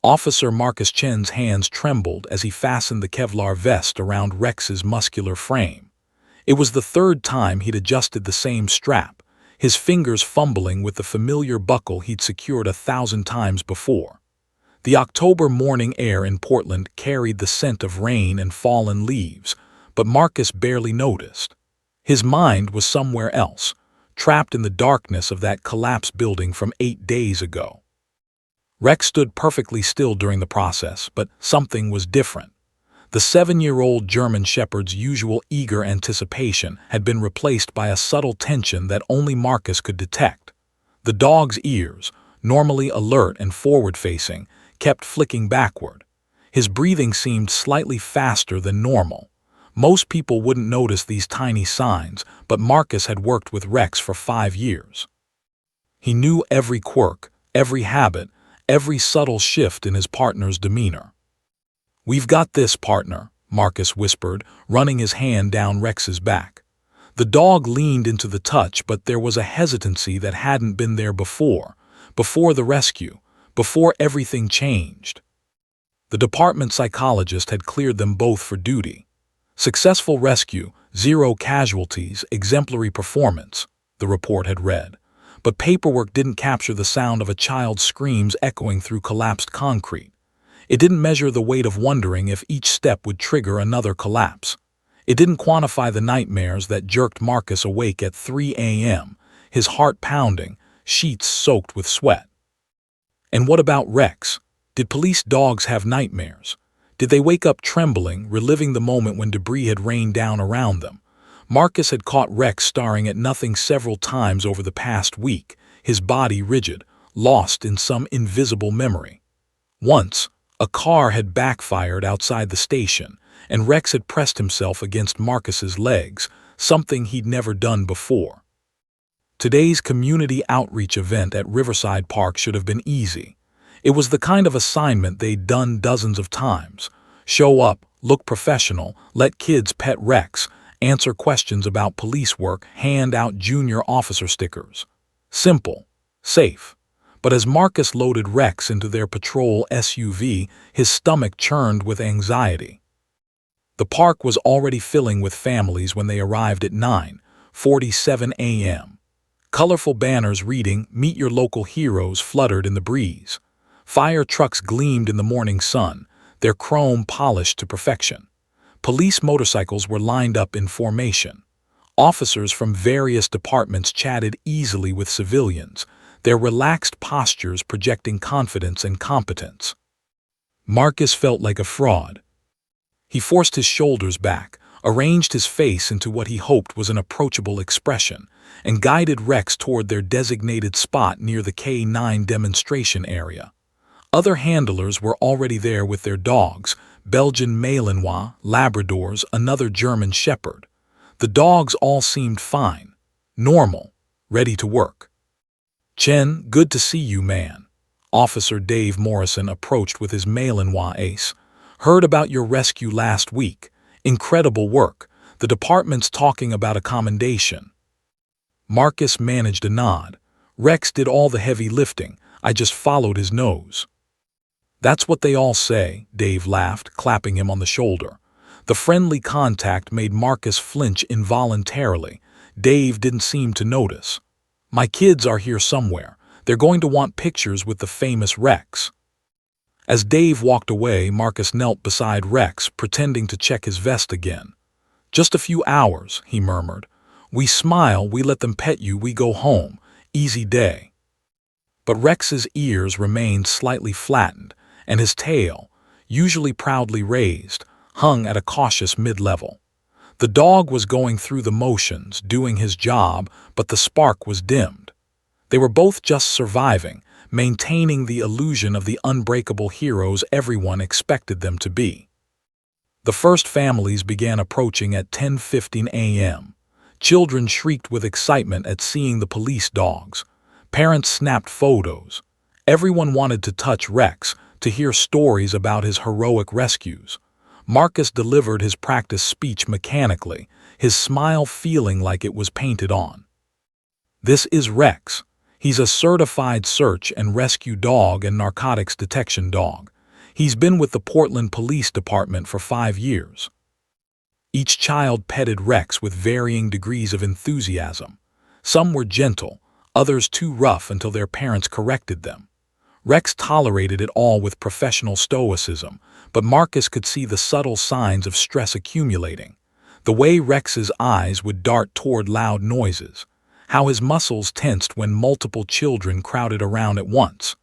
Officer Marcus Chen's hands trembled as he fastened the Kevlar vest around Rex's muscular frame. It was the third time he'd adjusted the same strap, his fingers fumbling with the familiar buckle he'd secured 1,000 times before. The October morning air in Portland carried the scent of rain and fallen leaves, but Marcus barely noticed. His mind was somewhere else, trapped in the darkness of that collapsed building from 8 days ago. Rex stood perfectly still during the process, but something was different. The 7-year-old German Shepherd's usual eager anticipation had been replaced by a subtle tension that only Marcus could detect. The dog's ears, normally alert and forward-facing, kept flicking backward. His breathing seemed slightly faster than normal. Most people wouldn't notice these tiny signs, but Marcus had worked with Rex for 5 years. He knew every quirk, every habit, every subtle shift in his partner's demeanor. "We've got this, partner," Marcus whispered, running his hand down Rex's back. The dog leaned into the touch, but there was a hesitancy that hadn't been there before the rescue, before everything changed. The department psychologist had cleared them both for duty. "Successful rescue, 0 casualties, exemplary performance," the report had read. But paperwork didn't capture the sound of a child's screams echoing through collapsed concrete. It didn't measure the weight of wondering if each step would trigger another collapse. It didn't quantify the nightmares that jerked Marcus awake at 3 a.m., his heart pounding, sheets soaked with sweat. And what about Rex? Did police dogs have nightmares? Did they wake up trembling, reliving the moment when debris had rained down around them? Marcus had caught Rex staring at nothing several times over the past week, his body rigid, lost in some invisible memory. Once, a car had backfired outside the station, and Rex had pressed himself against Marcus's legs, something he'd never done before. Today's community outreach event at Riverside Park should have been easy. It was the kind of assignment they'd done dozens of times. Show up, look professional, let kids pet Rex, answer questions about police work, hand out junior officer stickers. Simple, safe. But as Marcus loaded Rex into their patrol SUV, his stomach churned with anxiety. The park was already filling with families when they arrived at 9:47 a.m. Colorful banners reading, "Meet your local heroes," fluttered in the breeze. Fire trucks gleamed in the morning sun, their chrome polished to perfection. Police motorcycles were lined up in formation. Officers from various departments chatted easily with civilians, their relaxed postures projecting confidence and competence. Marcus felt like a fraud. He forced his shoulders back, arranged his face into what he hoped was an approachable expression, and guided Rex toward their designated spot near the K9 demonstration area. Other handlers were already there with their dogs, Belgian Malinois, Labradors, another German Shepherd. The dogs all seemed fine, normal, ready to work. "Chen, good to see you, man." Officer Dave Morrison approached with his Malinois ace. "Heard about your rescue last week. Incredible work. The department's talking about a commendation." Marcus managed a nod. "Rex did all the heavy lifting. I just followed his nose." "That's what they all say," Dave laughed, clapping him on the shoulder. The friendly contact made Marcus flinch involuntarily. Dave didn't seem to notice. "My kids are here somewhere. They're going to want pictures with the famous Rex." As Dave walked away, Marcus knelt beside Rex, pretending to check his vest again. "Just a few hours," he murmured. "We smile, we let them pet you, we go home. Easy day." But Rex's ears remained slightly flattened, and his tail, usually proudly raised, hung at a cautious mid-level. The dog was going through the motions, doing his job, but the spark was dimmed. They were both just surviving, maintaining the illusion of the unbreakable heroes everyone expected them to be. The first families began approaching at 10:15 a.m. Children shrieked with excitement at seeing the police dogs. Parents snapped photos. Everyone wanted to touch Rex, to hear stories about his heroic rescues. Marcus delivered his practice speech mechanically, his smile feeling like it was painted on. "This is Rex. He's a certified search and rescue dog and narcotics detection dog. He's been with the Portland Police Department for 5 years. Each child petted Rex with varying degrees of enthusiasm. Some were gentle, others too rough until their parents corrected them. Rex tolerated it all with professional stoicism, but Marcus could see the subtle signs of stress accumulating. The way Rex's eyes would dart toward loud noises, how his muscles tensed when multiple children crowded around at once,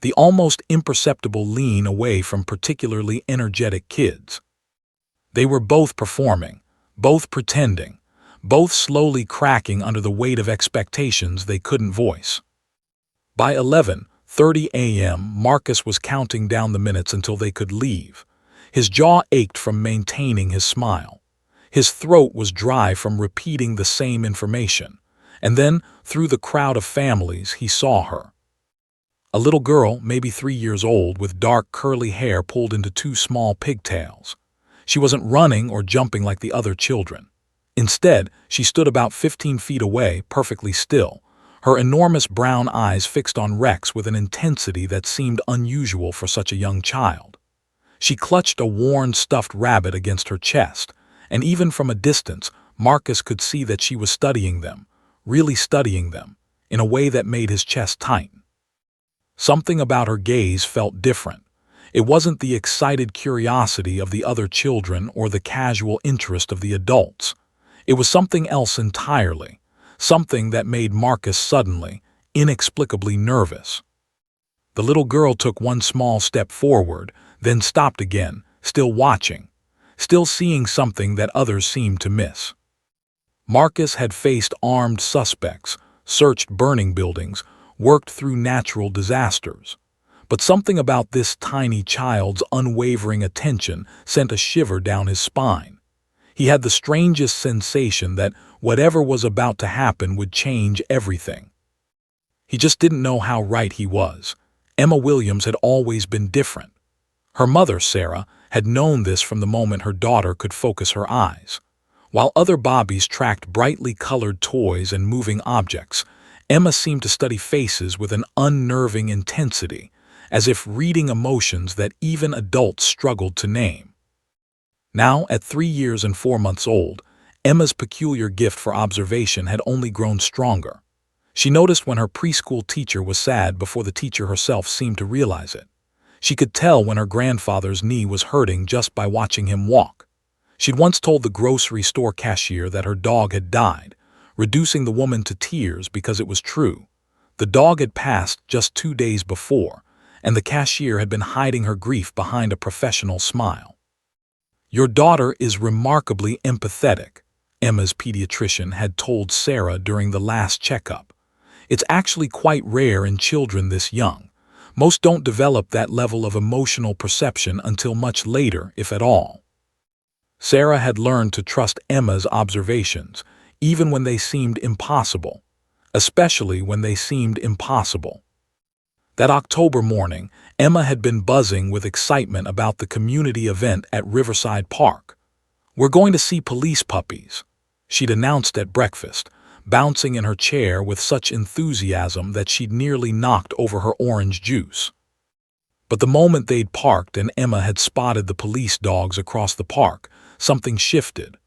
the almost imperceptible lean away from particularly energetic kids. They were both performing, both pretending, both slowly cracking under the weight of expectations they couldn't voice. By 11:30 a.m., Marcus was counting down the minutes until they could leave. His jaw ached from maintaining his smile. His throat was dry from repeating the same information. And then, through the crowd of families, he saw her. A little girl, maybe 3 years old, with dark curly hair pulled into 2 small pigtails. She wasn't running or jumping like the other children. Instead, she stood about 15 feet away, perfectly still, her enormous brown eyes fixed on Rex with an intensity that seemed unusual for such a young child. She clutched a worn stuffed rabbit against her chest, and even from a distance, Marcus could see that she was studying them, really studying them, in a way that made his chest tighten. Something about her gaze felt different. It wasn't the excited curiosity of the other children or the casual interest of the adults. It was something else entirely, something that made Marcus suddenly, inexplicably nervous. The little girl took one small step forward, then stopped again, still watching, still seeing something that others seemed to miss. Marcus had faced armed suspects, searched burning buildings, worked through natural disasters. But something about this tiny child's unwavering attention sent a shiver down his spine. He had the strangest sensation that whatever was about to happen would change everything. He just didn't know how right he was. Emma Williams had always been different. Her mother, Sarah, had known this from the moment her daughter could focus her eyes. While other Bobbies tracked brightly colored toys and moving objects, Emma seemed to study faces with an unnerving intensity, as if reading emotions that even adults struggled to name. Now, at 3 years and 4 months old, Emma's peculiar gift for observation had only grown stronger. She noticed when her preschool teacher was sad before the teacher herself seemed to realize it. She could tell when her grandfather's knee was hurting just by watching him walk. She'd once told the grocery store cashier that her dog had died, reducing the woman to tears because it was true. The dog had passed just 2 days before, and the cashier had been hiding her grief behind a professional smile. "Your daughter is remarkably empathetic," Emma's pediatrician had told Sarah during the last checkup. "It's actually quite rare in children this young. Most don't develop that level of emotional perception until much later, if at all." Sarah had learned to trust Emma's observations, even when they seemed impossible, especially when they seemed impossible. That October morning, Emma had been buzzing with excitement about the community event at Riverside Park. "We're going to see police puppies," she'd announced at breakfast, bouncing in her chair with such enthusiasm that she'd nearly knocked over her orange juice. But the moment they'd parked and Emma had spotted the police dogs across the park, something shifted.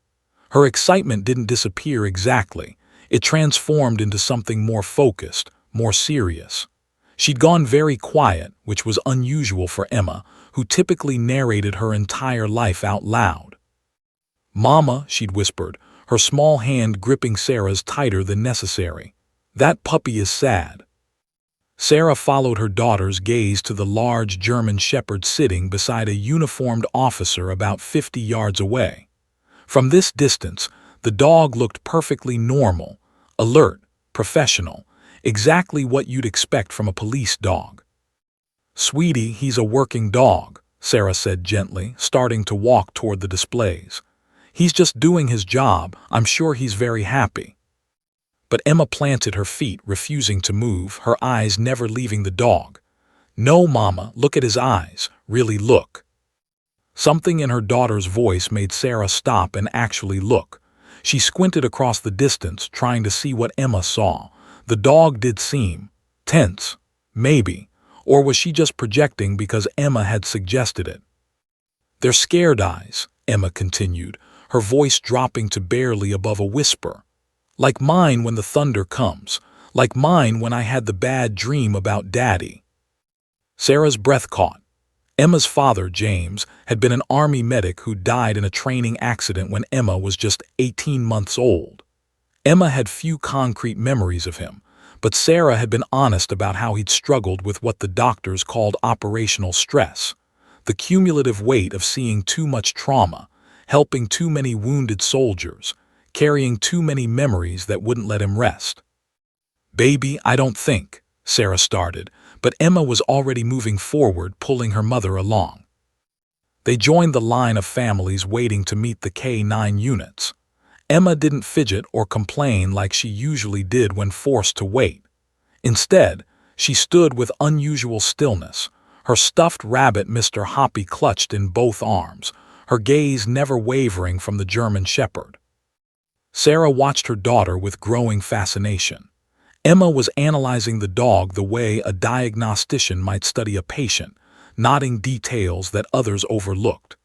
Her excitement didn't disappear exactly. It transformed into something more focused, more serious. She'd gone very quiet, which was unusual for Emma, who typically narrated her entire life out loud. "Mama," she'd whispered, her small hand gripping Sarah's tighter than necessary. "That puppy is sad." Sarah followed her daughter's gaze to the large German shepherd sitting beside a uniformed officer about 50 yards away. From this distance, the dog looked perfectly normal, alert, professional, exactly what you'd expect from a police dog. "Sweetie, he's a working dog," Sarah said gently, starting to walk toward the displays. "He's just doing his job. I'm sure he's very happy." But Emma planted her feet, refusing to move, her eyes never leaving the dog. "No, Mama, look at his eyes. Really look." Something in her daughter's voice made Sarah stop and actually look. She squinted across the distance, trying to see what Emma saw. The dog did seem Tense, maybe, or was she just projecting because Emma had suggested it? "They're scared eyes," Emma continued, her voice dropping to barely above a whisper. "Like mine when the thunder comes, like mine when I had the bad dream about Daddy." Sarah's breath caught. Emma's father, James, had been an army medic who died in a training accident when Emma was just 18 months old. Emma had few concrete memories of him, but Sarah had been honest about how he'd struggled with what the doctors called operational stress, the cumulative weight of seeing too much trauma, helping too many wounded soldiers, carrying too many memories that wouldn't let him rest. "Baby, I don't think," Sarah started, but Emma was already moving forward, pulling her mother along. They joined the line of families waiting to meet the K-9 units. Emma didn't fidget or complain like she usually did when forced to wait. Instead, she stood with unusual stillness, her stuffed rabbit Mr. Hoppy clutched in both arms, her gaze never wavering from the German Shepherd. Sarah watched her daughter with growing fascination. Emma was analyzing the dog the way a diagnostician might study a patient, noting details that others overlooked.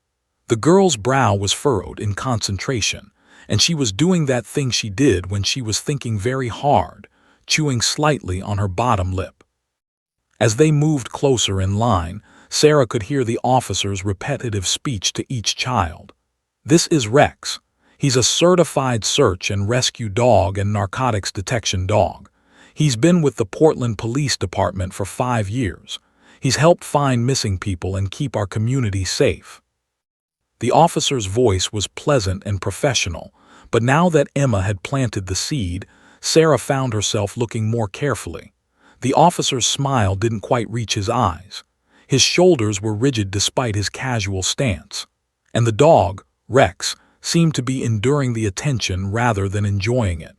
The girl's brow was furrowed in concentration, and she was doing that thing she did when she was thinking very hard, chewing slightly on her bottom lip. As they moved closer in line, Sarah could hear the officer's repetitive speech to each child. "This is Rex. He's a certified search and rescue dog and narcotics detection dog. He's been with the Portland Police Department for 5 years. He's helped find missing people and keep our community safe." The officer's voice was pleasant and professional, but now that Emma had planted the seed, Sarah found herself looking more carefully. The officer's smile didn't quite reach his eyes. His shoulders were rigid despite his casual stance. And the dog, Rex, seemed to be enduring the attention rather than enjoying it.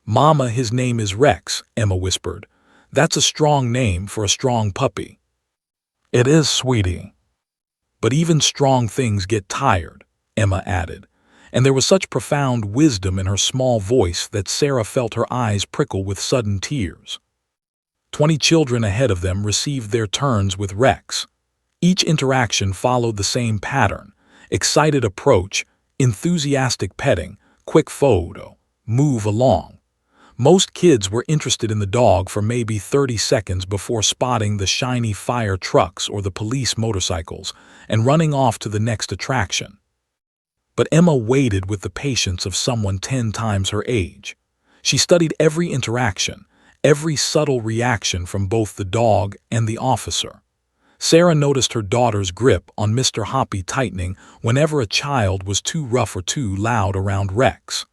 "Mama, his name is Rex," Emma whispered. "That's a strong name for a strong puppy." "It is, sweetie. But even strong things get tired," Emma added, and there was such profound wisdom in her small voice that Sarah felt her eyes prickle with sudden tears. 20 children ahead of them received their turns with Rex. Each interaction followed the same pattern: excited approach, enthusiastic petting, quick photo, move along. Most kids were interested in the dog for maybe 30 seconds before spotting the shiny fire trucks or the police motorcycles and running off to the next attraction. But Emma waited with the patience of someone 10 times her age. She studied every interaction, every subtle reaction from both the dog and the officer. Sarah noticed her daughter's grip on Mr. Hoppy tightening whenever a child was too rough or too loud around Rex.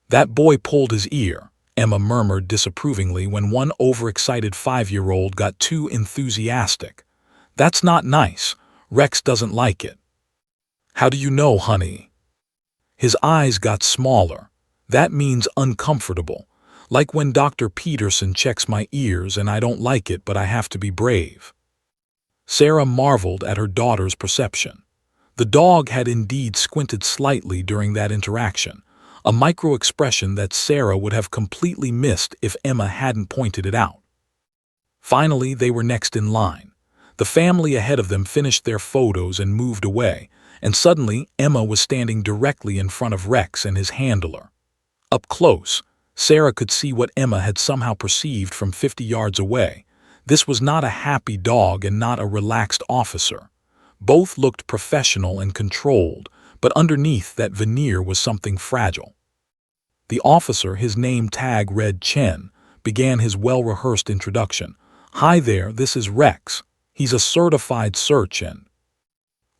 "That boy pulled his ear," Emma murmured disapprovingly when one overexcited 5-year-old got too enthusiastic. "That's not nice. Rex doesn't like it." "How do you know, honey?" His eyes got smaller. "That means uncomfortable. Like when Dr. Peterson checks my ears and I don't like it, but I have to be brave." Sarah marveled at her daughter's perception. The dog had indeed squinted slightly during that interaction, a micro-expression that Sarah would have completely missed if Emma hadn't pointed it out. Finally, they were next in line. The family ahead of them finished their photos and moved away, and suddenly Emma was standing directly in front of Rex and his handler. Up close, Sarah could see what Emma had somehow perceived from 50 yards away. This was not a happy dog and not a relaxed officer. Both looked professional and controlled, but underneath that veneer was something fragile. The officer, his name tag read Chen, began his well-rehearsed introduction. "Hi there, this is Rex. He's a certified search and—"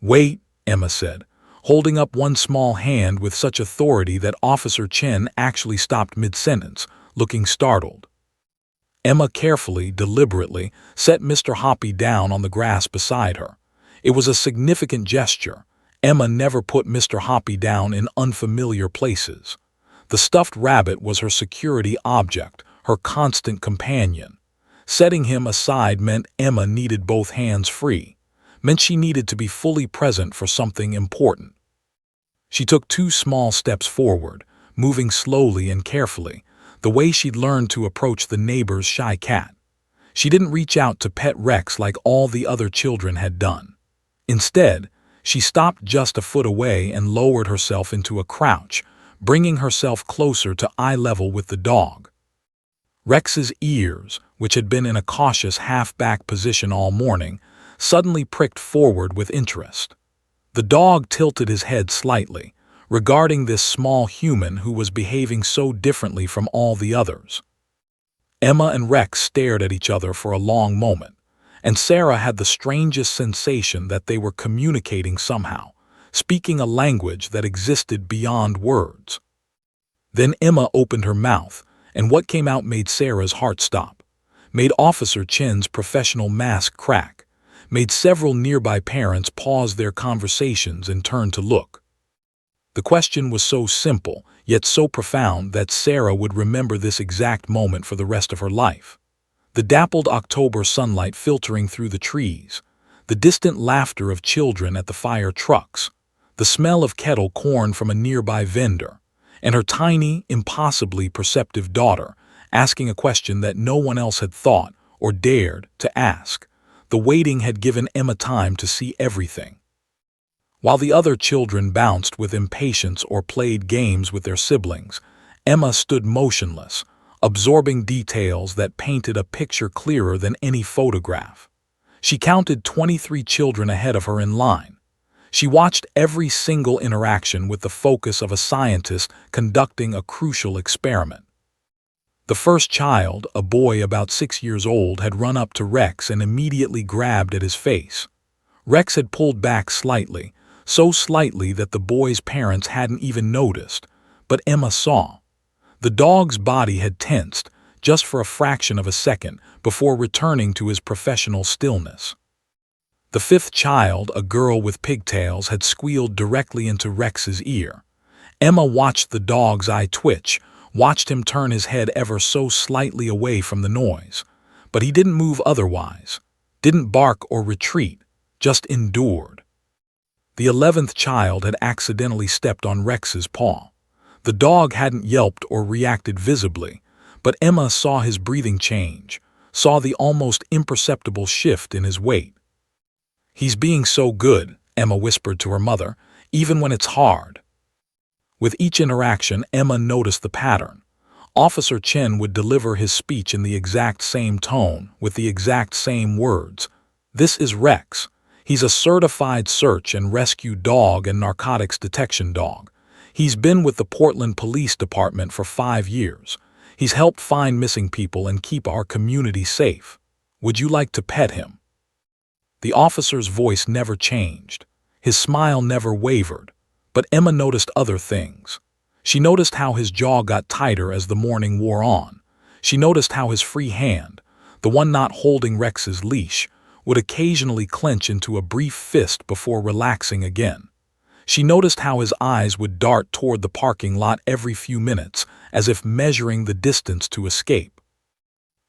"Wait," Emma said, holding up one small hand with such authority that Officer Chen actually stopped mid-sentence, looking startled. Emma carefully, deliberately, set Mr. Hoppy down on the grass beside her. It was a significant gesture. Emma never put Mr. Hoppy down in unfamiliar places. The stuffed rabbit was her security object, her constant companion. Setting him aside meant Emma needed both hands free, meant she needed to be fully present for something important. She took 2 small steps forward, moving slowly and carefully, the way she'd learned to approach the neighbor's shy cat. She didn't reach out to pet Rex like all the other children had done. Instead, she stopped just a foot away and lowered herself into a crouch, bringing herself closer to eye level with the dog. Rex's ears, which had been in a cautious half-back position all morning, suddenly pricked forward with interest. The dog tilted his head slightly, regarding this small human who was behaving so differently from all the others. Emma and Rex stared at each other for a long moment, and Sarah had the strangest sensation that they were communicating somehow, speaking a language that existed beyond words. Then Emma opened her mouth, and what came out made Sarah's heart stop, made Officer Chen's professional mask crack, made several nearby parents pause their conversations and turn to look. The question was so simple, yet so profound that Sarah would remember this exact moment for the rest of her life. The dappled October sunlight filtering through the trees, the distant laughter of children at the fire trucks, the smell of kettle corn from a nearby vendor, and her tiny, impossibly perceptive daughter asking a question that no one else had thought or dared to ask. The waiting had given Emma time to see everything. While the other children bounced with impatience or played games with their siblings, Emma stood motionless, absorbing details that painted a picture clearer than any photograph. She counted 23 children ahead of her in line. She watched every single interaction with the focus of a scientist conducting a crucial experiment. The first child, a boy about 6 years old, had run up to Rex and immediately grabbed at his face. Rex had pulled back slightly, so slightly that the boy's parents hadn't even noticed, but Emma saw. The dog's body had tensed, just for a fraction of a second, before returning to his professional stillness. The fifth child, a girl with pigtails, had squealed directly into Rex's ear. Emma watched the dog's eye twitch, watched him turn his head ever so slightly away from the noise. But he didn't move otherwise, didn't bark or retreat, just endured. The 11th child had accidentally stepped on Rex's paw. The dog hadn't yelped or reacted visibly, but Emma saw his breathing change, saw the almost imperceptible shift in his weight. "He's being so good," Emma whispered to her mother, "even when it's hard." With each interaction, Emma noticed the pattern. Officer Chen would deliver his speech in the exact same tone, with the exact same words. "This is Rex. He's a certified search and rescue dog and narcotics detection dog. He's been with the Portland Police Department for 5 years. He's helped find missing people and keep our community safe. Would you like to pet him?" The officer's voice never changed. His smile never wavered. But Emma noticed other things. She noticed how his jaw got tighter as the morning wore on. She noticed how his free hand, the one not holding Rex's leash, would occasionally clench into a brief fist before relaxing again. She noticed how his eyes would dart toward the parking lot every few minutes, as if measuring the distance to escape.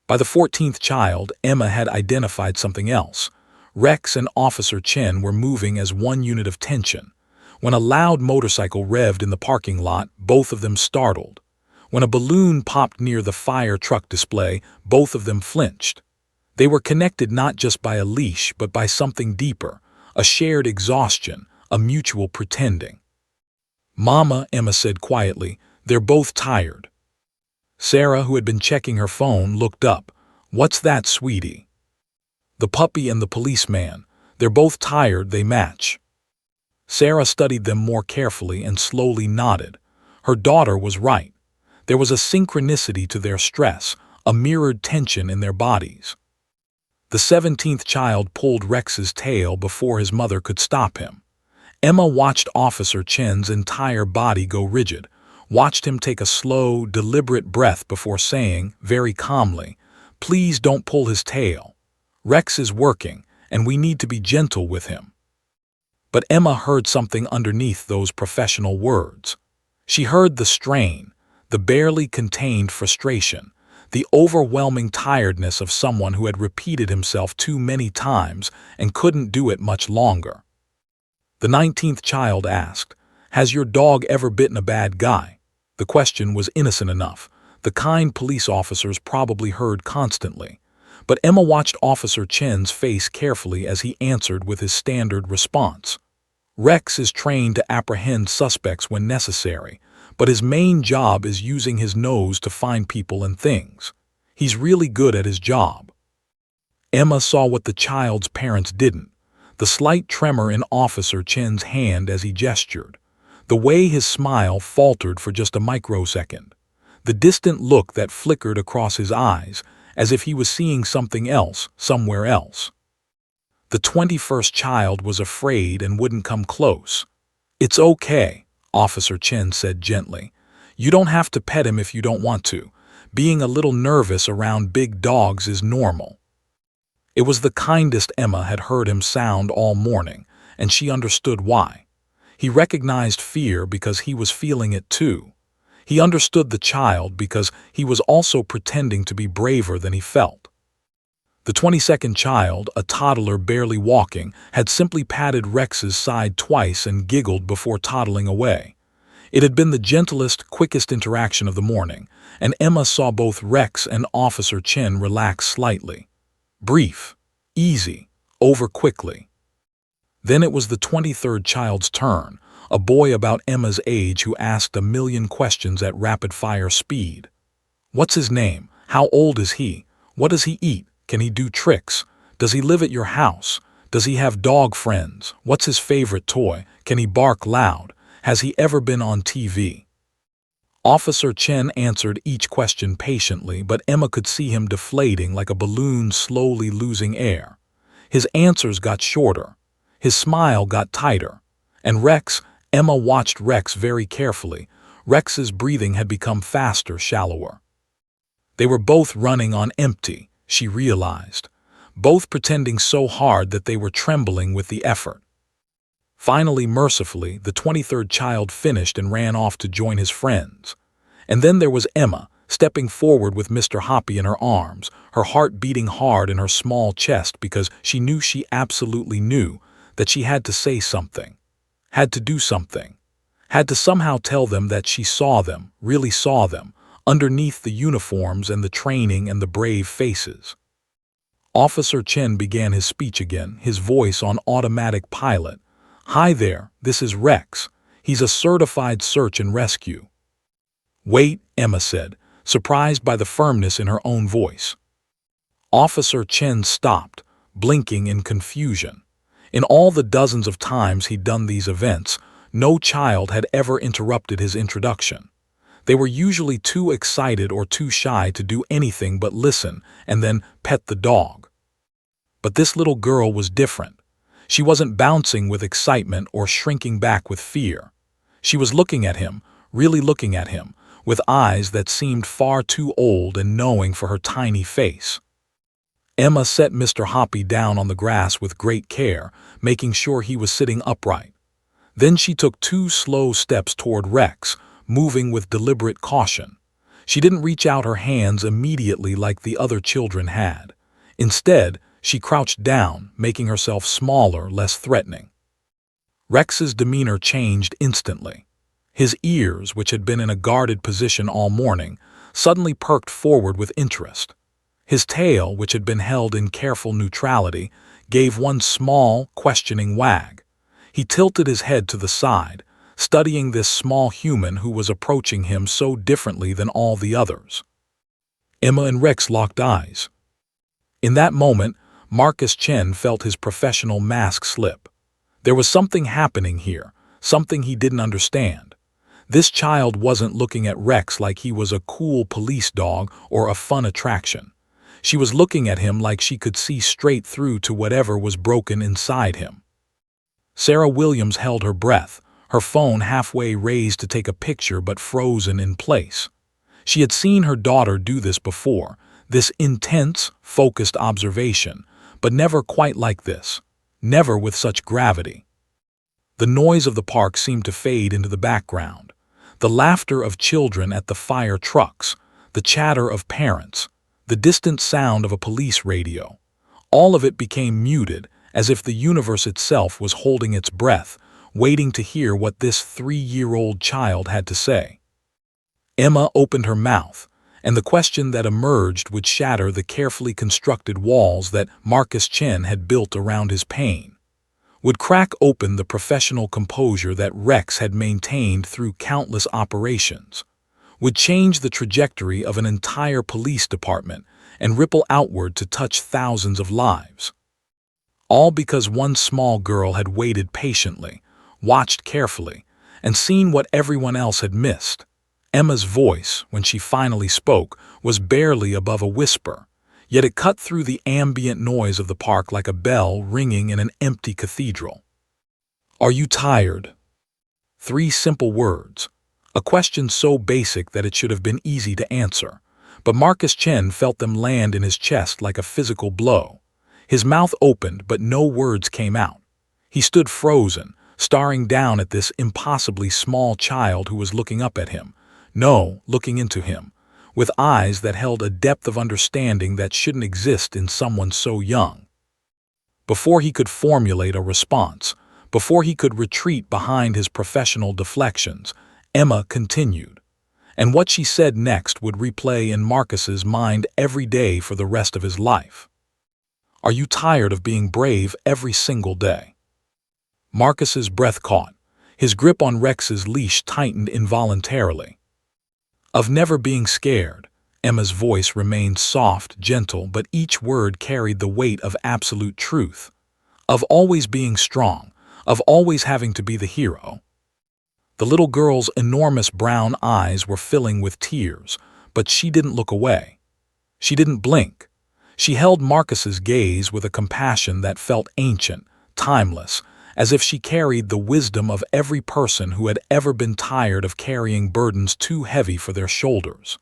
By the 14th child, Emma had identified something else. Rex and Officer Chen were moving as one unit of tension. When a loud motorcycle revved in the parking lot, both of them startled. When a balloon popped near the fire truck display, both of them flinched. They were connected not just by a leash, but by something deeper, a shared exhaustion, a mutual pretending. "Mama," Emma said quietly, "they're both tired." Sarah, who had been checking her phone, looked up. "What's that, sweetie?" "The puppy and the policeman. They're both tired, they match." Sarah studied them more carefully and slowly nodded. Her daughter was right. There was a synchronicity to their stress, a mirrored tension in their bodies. The 17th child pulled Rex's tail before his mother could stop him. Emma watched Officer Chen's entire body go rigid, watched him take a slow, deliberate breath before saying, very calmly, "Please don't pull his tail. Rex is working, and we need to be gentle with him." But Emma heard something underneath those professional words. She heard the strain, the barely contained frustration, the overwhelming tiredness of someone who had repeated himself too many times and couldn't do it much longer. The 19th child asked, "Has your dog ever bitten a bad guy?" The question was innocent enough. the kind police officers probably heard constantly. But Emma watched Officer Chen's face carefully as he answered with his standard response. Rex is trained to apprehend suspects when necessary, but his main job is using his nose to find people and things. He's really good at his job. Emma saw what the child's parents didn't: the slight tremor in Officer Chen's hand as he gestured, the way his smile faltered for just a microsecond, the distant look that flickered across his eyes as if he was seeing something else somewhere else. The 21st child was afraid and wouldn't come close. "It's okay," Officer Chen said gently. "You don't have to pet him if you don't want to. Being a little nervous around big dogs is normal." It was the kindest Emma had heard him sound all morning, and she understood why. He recognized fear because he was feeling it too. He understood the child because he was also pretending to be braver than he felt. The 22nd child, a toddler barely walking, had simply patted Rex's side twice and giggled before toddling away. It had been the gentlest, quickest interaction of the morning, and Emma saw both Rex and Officer Chen relax slightly. Brief, easy, over quickly. Then it was the 23rd child's turn, a boy about Emma's age who asked a million questions at rapid-fire speed. "What's his name? How old is he? What does he eat? Can he do tricks? Does he live at your house? Does he have dog friends? What's his favorite toy? Can he bark loud? Has he ever been on TV?" Officer Chen answered each question patiently, but Emma could see him deflating like a balloon slowly losing air. His answers got shorter. His smile got tighter. And Emma watched Rex very carefully. Rex's breathing had become faster, shallower. They were both running on empty, she realized, both pretending so hard that they were trembling with the effort. Finally, mercifully, the 23rd child finished and ran off to join his friends. And then there was Emma, stepping forward with Mr. Hoppy in her arms, her heart beating hard in her small chest because she absolutely knew that she had to say something, had to do something, had to somehow tell them that she saw them, really saw them, underneath the uniforms and the training and the brave faces. Officer Chen began his speech again, his voice on automatic pilot. "Hi there, this is Rex. He's a certified search and rescue." "Wait," Emma said, surprised by the firmness in her own voice. Officer Chen stopped, blinking in confusion. In all the dozens of times he'd done these events, no child had ever interrupted his introduction. They were usually too excited or too shy to do anything but listen and then pet the dog. But this little girl was different. She wasn't bouncing with excitement or shrinking back with fear. She was looking at him, really looking at him, with eyes that seemed far too old and knowing for her tiny face. Emma set Mr. Hoppy down on the grass with great care, making sure he was sitting upright. Then she took 2 slow steps toward Rex, moving with deliberate caution. She didn't reach out her hands immediately like the other children had. Instead, she crouched down, making herself smaller, less threatening. Rex's demeanor changed instantly. His ears, which had been in a guarded position all morning, suddenly perked forward with interest. His tail, which had been held in careful neutrality, gave one small, questioning wag. He tilted his head to the side, studying this small human who was approaching him so differently than all the others. Emma and Rex locked eyes. In that moment, Marcus Chen felt his professional mask slip. There was something happening here, something he didn't understand. This child wasn't looking at Rex like he was a cool police dog or a fun attraction. She was looking at him like she could see straight through to whatever was broken inside him. Sarah Williams held her breath, her phone halfway raised to take a picture but frozen in place. She had seen her daughter do this before, this intense, focused observation, but never quite like this, never with such gravity. The noise of the park seemed to fade into the background. The laughter of children at the fire trucks, the chatter of parents, the distant sound of a police radio. All of it became muted, as if the universe itself was holding its breath, waiting to hear what this 3-year-old child had to say. Emma opened her mouth, and the question that emerged would shatter the carefully constructed walls that Marcus Chen had built around his pain, would crack open the professional composure that Rex had maintained through countless operations, would change the trajectory of an entire police department and ripple outward to touch thousands of lives. All because one small girl had waited patiently, watched carefully, and seen what everyone else had missed. Emma's voice, when she finally spoke, was barely above a whisper, yet it cut through the ambient noise of the park like a bell ringing in an empty cathedral. "Are you tired?" 3 simple words, a question so basic that it should have been easy to answer, but Marcus Chen felt them land in his chest like a physical blow. His mouth opened, but no words came out. He stood frozen, staring down at this impossibly small child who was looking up at him. No, looking into him, with eyes that held a depth of understanding that shouldn't exist in someone so young. Before he could formulate a response, before he could retreat behind his professional deflections, Emma continued, and what she said next would replay in Marcus's mind every day for the rest of his life. "Are you tired of being brave every single day?" Marcus's breath caught. His grip on Rex's leash tightened involuntarily. "Of never being scared." Emma's voice remained soft, gentle, but each word carried the weight of absolute truth. "Of always being strong, of always having to be the hero." The little girl's enormous brown eyes were filling with tears, but she didn't look away. She didn't blink. She held Marcus's gaze with a compassion that felt ancient, timeless, as if she carried the wisdom of every person who had ever been tired of carrying burdens too heavy for their shoulders.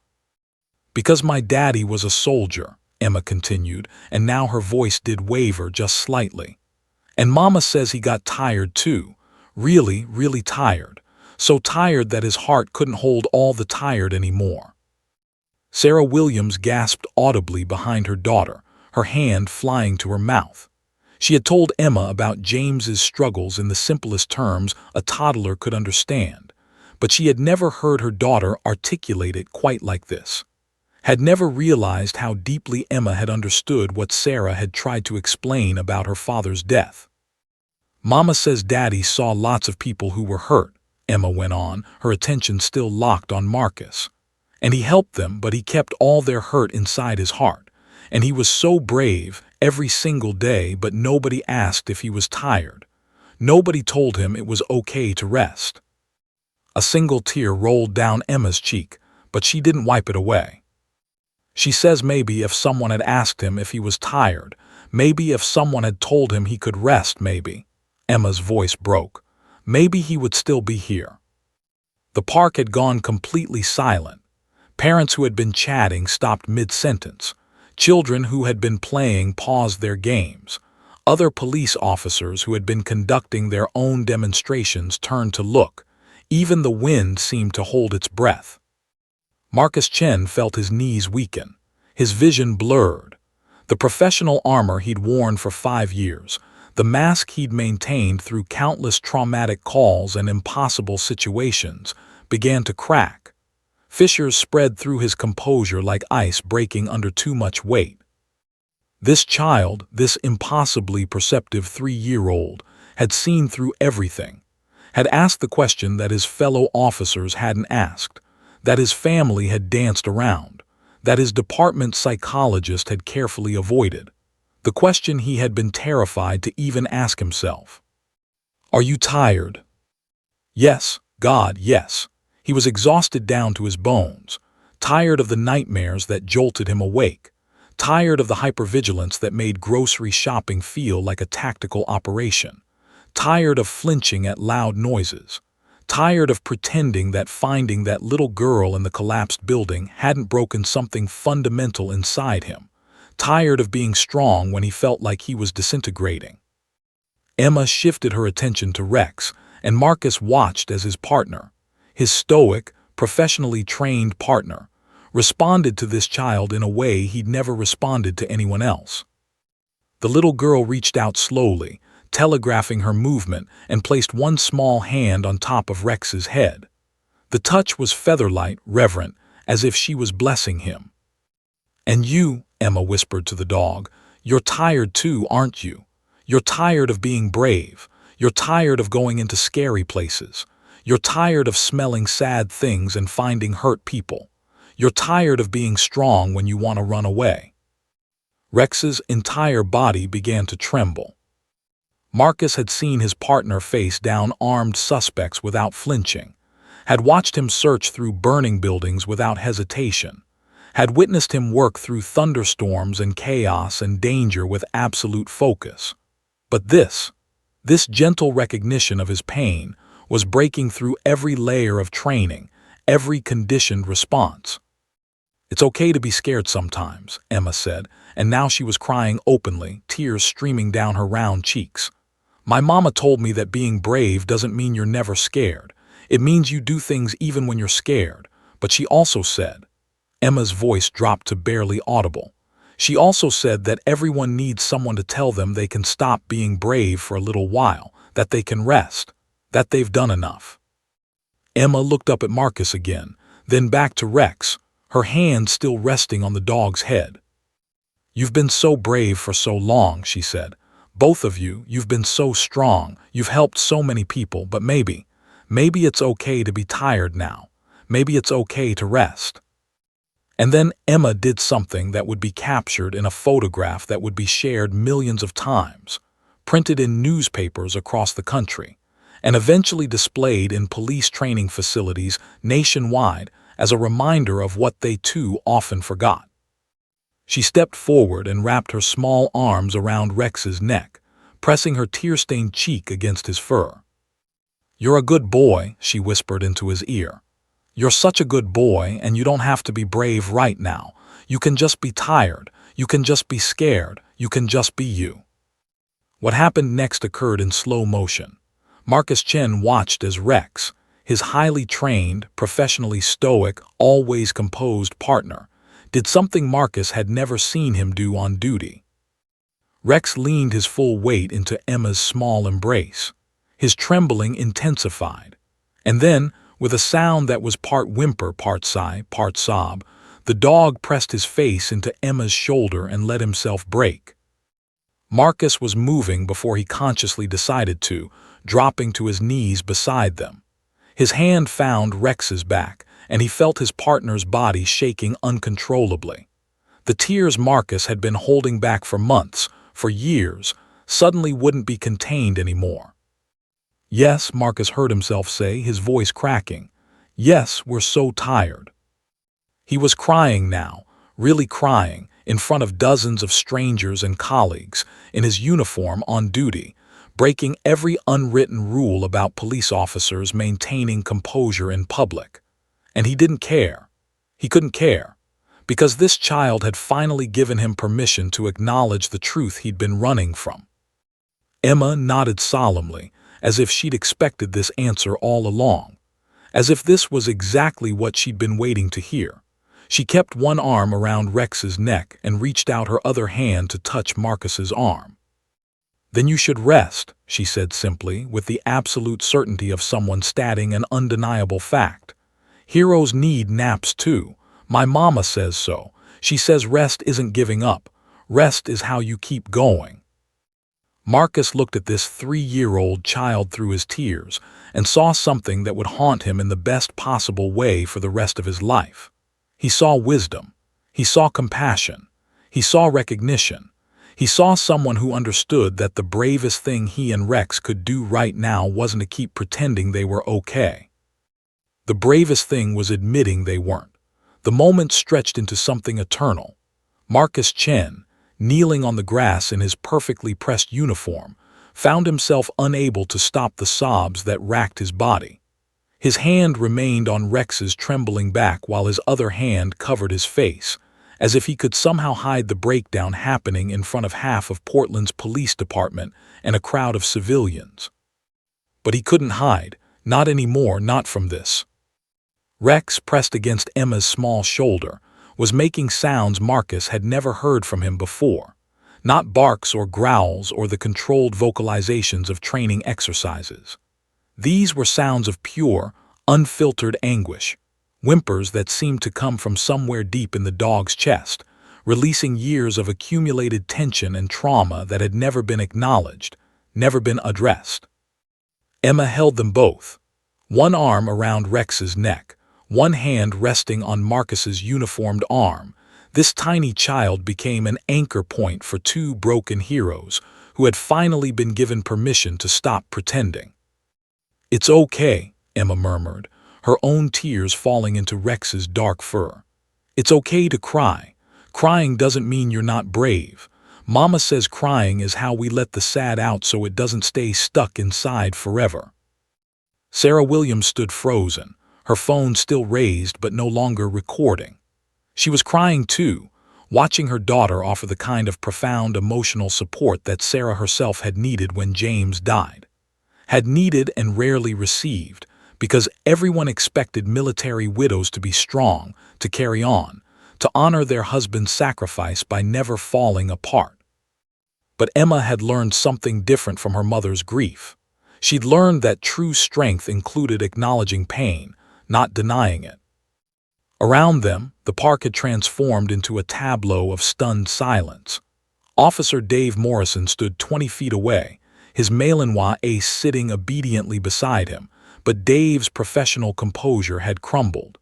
"Because my daddy was a soldier," Emma continued, and now her voice did waver just slightly. "And Mama says he got tired too, really, really tired, so tired that his heart couldn't hold all the tired anymore." Sarah Williams gasped audibly behind her daughter, her hand flying to her mouth. She had told Emma about James's struggles in the simplest terms a toddler could understand, but she had never heard her daughter articulate it quite like this, had never realized how deeply Emma had understood what Sarah had tried to explain about her father's death. "Mama says Daddy saw lots of people who were hurt," Emma went on, her attention still locked on Marcus. "And he helped them, but he kept all their hurt inside his heart. And he was so brave every single day, but nobody asked if he was tired. Nobody told him it was okay to rest." A single tear rolled down Emma's cheek, but she didn't wipe it away. "She says maybe if someone had asked him if he was tired, maybe if someone had told him he could rest, maybe," Emma's voice broke, "maybe he would still be here." The park had gone completely silent. Parents who had been chatting stopped mid-sentence. Children who had been playing paused their games. Other police officers who had been conducting their own demonstrations turned to look. Even the wind seemed to hold its breath. Marcus Chen felt his knees weaken, his vision blurred. The professional armor he'd worn for 5 years, the mask he'd maintained through countless traumatic calls and impossible situations, began to crack. Fissures spread through his composure like ice breaking under too much weight. This child, this impossibly perceptive 3-year-old, had seen through everything, had asked the question that his fellow officers hadn't asked, that his family had danced around, that his department psychologist had carefully avoided, the question he had been terrified to even ask himself. "Are you tired?" Yes, God, yes. He was exhausted down to his bones, tired of the nightmares that jolted him awake, tired of the hypervigilance that made grocery shopping feel like a tactical operation, tired of flinching at loud noises, tired of pretending that finding that little girl in the collapsed building hadn't broken something fundamental inside him, tired of being strong when he felt like he was disintegrating. Emma shifted her attention to Rex, and Marcus watched as his partner, his stoic, professionally trained partner, responded to this child in a way he'd never responded to anyone else. The little girl reached out slowly, telegraphing her movement, and placed one small hand on top of Rex's head. The touch was feather-light, reverent, as if she was blessing him. "And you," Emma whispered to the dog, "you're tired too, aren't you? You're tired of being brave. You're tired of going into scary places. You're tired of smelling sad things and finding hurt people. You're tired of being strong when you want to run away." Rex's entire body began to tremble. Marcus had seen his partner face down armed suspects without flinching, had watched him search through burning buildings without hesitation, had witnessed him work through thunderstorms and chaos and danger with absolute focus. But this gentle recognition of his pain was breaking through every layer of training, every conditioned response. "It's okay to be scared sometimes," Emma said, and now she was crying openly, tears streaming down her round cheeks. "My mama told me that being brave doesn't mean you're never scared. It means you do things even when you're scared. But she also said," Emma's voice dropped to barely audible, "she also said that everyone needs someone to tell them they can stop being brave for a little while, that they can rest, that they've done enough." Emma looked up at Marcus again, then back to Rex, her hand still resting on the dog's head. "You've been so brave for so long," she said. "Both of you, you've been so strong, you've helped so many people, but maybe it's okay to be tired now. Maybe it's okay to rest." And then Emma did something that would be captured in a photograph that would be shared millions of times, printed in newspapers across the country, and eventually displayed in police training facilities nationwide as a reminder of what they too often forgot. She stepped forward and wrapped her small arms around Rex's neck, pressing her tear-stained cheek against his fur. "You're a good boy," she whispered into his ear. "You're such a good boy, and you don't have to be brave right now. You can just be tired. You can just be scared. You can just be you." What happened next occurred in slow motion. Marcus Chen watched as Rex, his highly trained, professionally stoic, always composed partner, did something Marcus had never seen him do on duty. Rex leaned his full weight into Emma's small embrace. His trembling intensified. And then, with a sound that was part whimper, part sigh, part sob, the dog pressed his face into Emma's shoulder and let himself break. Marcus was moving before he consciously decided to, dropping to his knees beside them. His hand found Rex's back, and he felt his partner's body shaking uncontrollably. The tears Marcus had been holding back for months, for years, suddenly wouldn't be contained anymore. "Yes," Marcus heard himself say, his voice cracking. "Yes, we're so tired." He was crying now, really crying, in front of dozens of strangers and colleagues, in his uniform on duty, breaking every unwritten rule about police officers maintaining composure in public. And he didn't care. He couldn't care, because this child had finally given him permission to acknowledge the truth he'd been running from. Emma nodded solemnly, as if she'd expected this answer all along, as if this was exactly what she'd been waiting to hear. She kept one arm around Rex's neck and reached out her other hand to touch Marcus's arm. "Then you should rest," she said simply, with the absolute certainty of someone stating an undeniable fact. "Heroes need naps too. My mama says so. She says rest isn't giving up. Rest is how you keep going." Marcus looked at this 3-year-old child through his tears and saw something that would haunt him in the best possible way for the rest of his life. He saw wisdom. He saw compassion. He saw recognition. He saw someone who understood that the bravest thing he and Rex could do right now wasn't to keep pretending they were okay. The bravest thing was admitting they weren't. The moment stretched into something eternal. Marcus Chen, kneeling on the grass in his perfectly pressed uniform, found himself unable to stop the sobs that racked his body. His hand remained on Rex's trembling back while his other hand covered his face, as if he could somehow hide the breakdown happening in front of half of Portland's police department and a crowd of civilians. But he couldn't hide, not anymore, not from this. Rex, pressed against Emma's small shoulder, was making sounds Marcus had never heard from him before. Not barks or growls or the controlled vocalizations of training exercises. These were sounds of pure, unfiltered anguish, whimpers that seemed to come from somewhere deep in the dog's chest, releasing years of accumulated tension and trauma that had never been acknowledged, never been addressed. Emma held them both, one arm around Rex's neck, one hand resting on Marcus's uniformed arm. This tiny child became an anchor point for two broken heroes who had finally been given permission to stop pretending. "It's okay," Emma murmured, her own tears falling into Rex's dark fur. "It's okay to cry. Crying doesn't mean you're not brave. Mama says crying is how we let the sad out so it doesn't stay stuck inside forever." Sarah Williams stood frozen, her phone still raised but no longer recording. She was crying too, watching her daughter offer the kind of profound emotional support that Sarah herself had needed when James died. Had needed and rarely received, because everyone expected military widows to be strong, to carry on, to honor their husband's sacrifice by never falling apart. But Emma had learned something different from her mother's grief. She'd learned that true strength included acknowledging pain, not denying it. Around them, the park had transformed into a tableau of stunned silence. Officer Dave Morrison stood 20 feet away, his Malinois ace sitting obediently beside him, but Dave's professional composure had crumbled.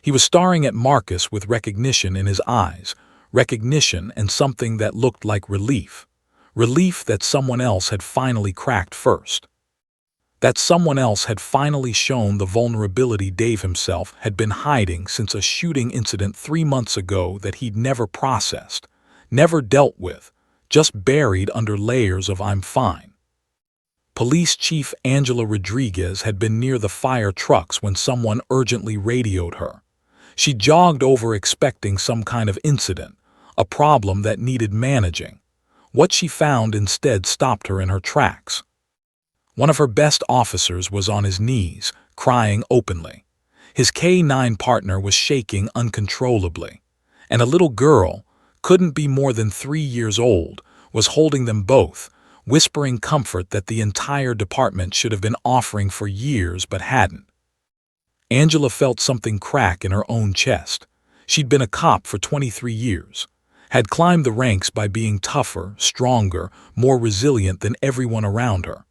He was staring at Marcus with recognition in his eyes, recognition and something that looked like relief. Relief that someone else had finally cracked first. That someone else had finally shown the vulnerability Dave himself had been hiding since a shooting incident 3 months ago that he'd never processed, never dealt with, just buried under layers of "I'm fine." Police Chief Angela Rodriguez had been near the fire trucks when someone urgently radioed her. She jogged over expecting some kind of incident, a problem that needed managing. What she found instead stopped her in her tracks. One of her best officers was on his knees, crying openly. His K-9 partner was shaking uncontrollably. And a little girl, couldn't be more than 3 years old, was holding them both, whispering comfort that the entire department should have been offering for years but hadn't. Angela felt something crack in her own chest. She'd been a cop for 23 years, had climbed the ranks by being tougher, stronger, more resilient than everyone around her,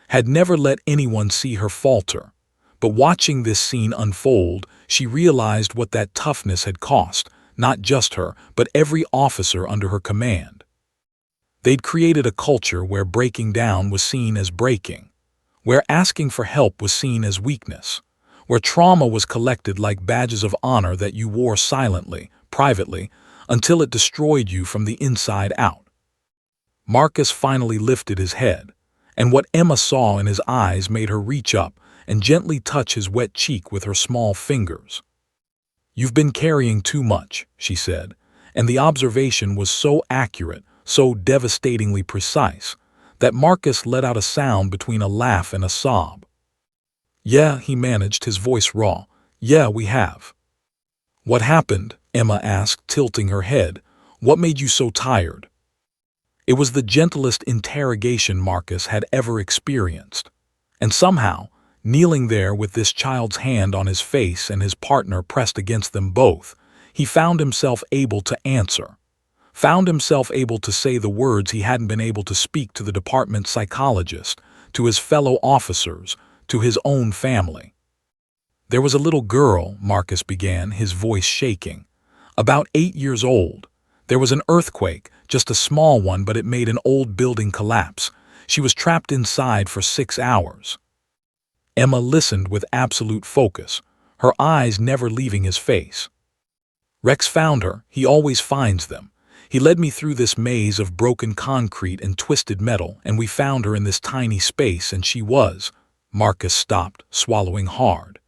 had never let anyone see her falter. But watching this scene unfold, she realized what that toughness had cost, not just her, but every officer under her command. They'd created a culture where breaking down was seen as breaking, where asking for help was seen as weakness, where trauma was collected like badges of honor that you wore silently, privately, until it destroyed you from the inside out. Marcus finally lifted his head, and what Emma saw in his eyes made her reach up and gently touch his wet cheek with her small fingers. "You've been carrying too much," she said, and the observation was so accurate, so devastatingly precise, that Marcus let out a sound between a laugh and a sob. "Yeah," he managed, his voice raw. "Yeah, we have." "What happened?" Emma asked, tilting her head. "What made you so tired?" It was the gentlest interrogation Marcus had ever experienced. And somehow, kneeling there with this child's hand on his face and his partner pressed against them both, he found himself able to answer. Found himself able to say the words he hadn't been able to speak to the department psychologist, to his fellow officers, to his own family. "There was a little girl," Marcus began, his voice shaking. "About 8 years old. There was an earthquake, just a small one, but it made an old building collapse. She was trapped inside for 6 hours. Emma listened with absolute focus, her eyes never leaving his face. "Rex found her. He always finds them. He led me through this maze of broken concrete and twisted metal, and we found her in this tiny space, and she was—" Marcus stopped, swallowing hard.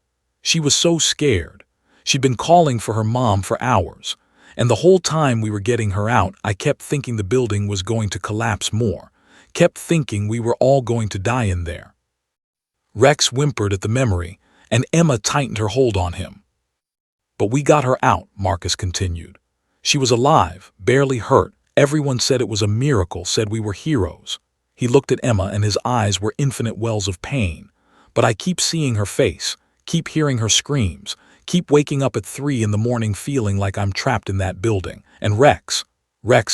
"She was so scared. She'd been calling for her mom for hours. And the whole time we were getting her out, I kept thinking the building was going to collapse more. Kept thinking we were all going to die in there." Rex whimpered at the memory, and Emma tightened her hold on him. "But we got her out," Marcus continued. "She was alive, barely hurt. Everyone said it was a miracle, said we were heroes." He looked at Emma and his eyes were infinite wells of pain. "But I keep seeing her face, keep hearing her screams, Keep waking up at 3 in the morning feeling like I'm trapped in that building. And Rex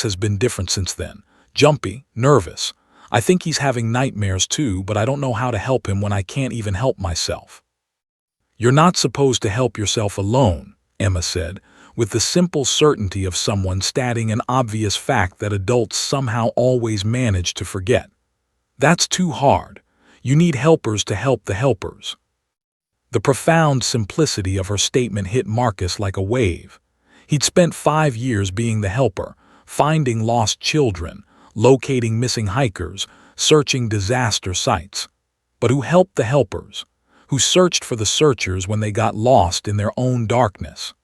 has been different since then. Jumpy, nervous. I think he's having nightmares too, but I don't know how to help him when I can't even help myself." "You're not supposed to help yourself alone," Emma said, with the simple certainty of someone stating an obvious fact that adults somehow always manage to forget. "That's too hard. You need helpers to help the helpers." The profound simplicity of her statement hit Marcus like a wave. He'd spent 5 years being the helper, finding lost children, locating missing hikers, searching disaster sites. But who helped the helpers? Who searched for the searchers when they got lost in their own darkness?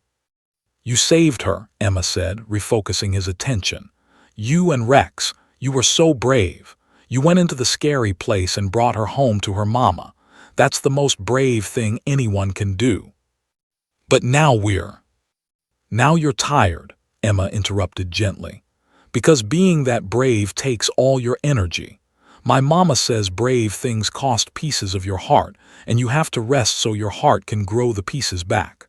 "You saved her," Emma said, refocusing his attention. "You and Rex, you were so brave. You went into the scary place and brought her home to her mama. That's the most brave thing anyone can do." "But now you're tired," Emma interrupted gently. "Because being that brave takes all your energy. My mama says brave things cost pieces of your heart, and you have to rest so your heart can grow the pieces back."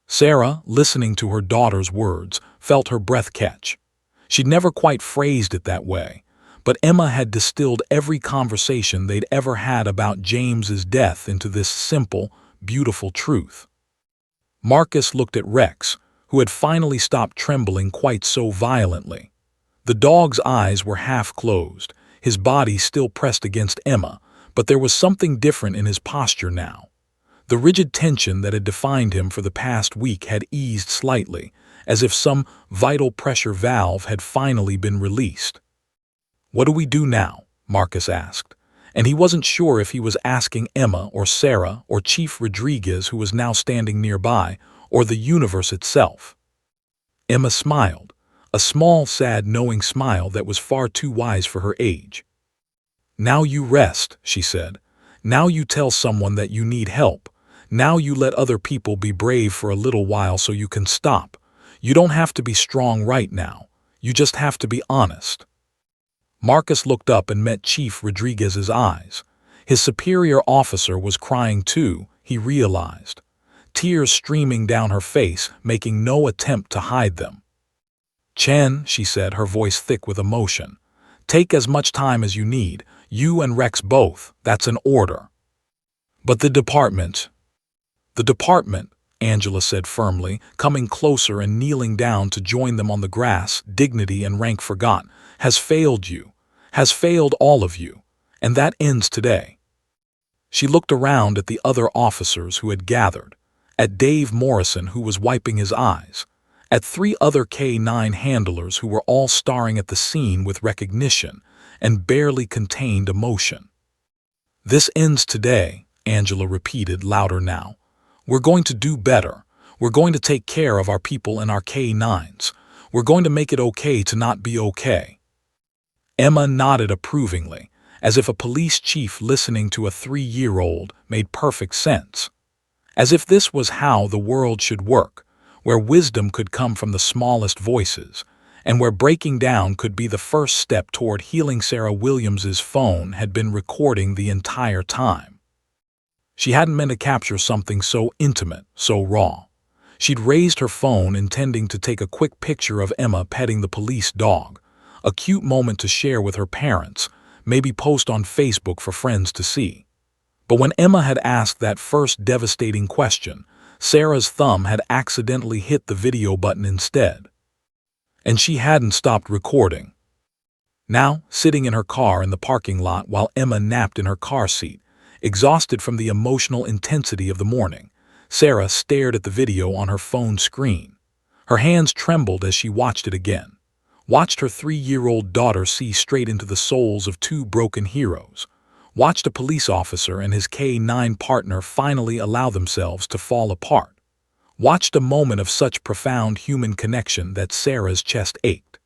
Sarah, listening to her daughter's words, felt her breath catch. She'd never quite phrased it that way, but Emma had distilled every conversation they'd ever had about James's death into this simple, beautiful truth. Marcus looked at Rex, who had finally stopped trembling quite so violently. The dog's eyes were half closed, his body still pressed against Emma, but there was something different in his posture now. The rigid tension that had defined him for the past week had eased slightly, as if some vital pressure valve had finally been released. "What do we do now?" Marcus asked, and he wasn't sure if he was asking Emma or Sarah or Chief Rodriguez, who was now standing nearby, or the universe itself. Emma smiled, a small, sad, knowing smile that was far too wise for her age. "Now you rest," she said. "Now you tell someone that you need help. Now you let other people be brave for a little while so you can stop. You don't have to be strong right now. You just have to be honest." Marcus looked up and met Chief Rodriguez's eyes. His superior officer was crying too, he realized. Tears streaming down her face, making no attempt to hide them. "Chen," she said, her voice thick with emotion. "Take as much time as you need. You and Rex both. That's an order." "But the department." "The department," Angela said firmly, coming closer and kneeling down to join them on the grass, dignity and rank forgot, "has failed you. Has failed all of you. And that ends today." She looked around at the other officers who had gathered, at Dave Morrison, who was wiping his eyes, at 3 other K9 handlers who were all staring at the scene with recognition and barely contained emotion. "This ends today," Angela repeated louder now. "We're going to do better. We're going to take care of our people and our K9s. We're going to make it okay to not be okay." Emma nodded approvingly, as if a police chief listening to a 3-year-old made perfect sense. As if this was how the world should work, where wisdom could come from the smallest voices, and where breaking down could be the first step toward healing. Sarah Williams's phone had been recording the entire time. She hadn't meant to capture something so intimate, so raw. She'd raised her phone intending to take a quick picture of Emma petting the police dog, a cute moment to share with her parents, maybe post on Facebook for friends to see. But when Emma had asked that first devastating question, Sarah's thumb had accidentally hit the video button instead. And she hadn't stopped recording. Now, sitting in her car in the parking lot while Emma napped in her car seat, exhausted from the emotional intensity of the morning, Sarah stared at the video on her phone screen. Her hands trembled as she watched it again. Watched her 3-year-old daughter see straight into the souls of 2 broken heroes. Watched a police officer and his K9 partner finally allow themselves to fall apart. Watched a moment of such profound human connection that Sarah's chest ached.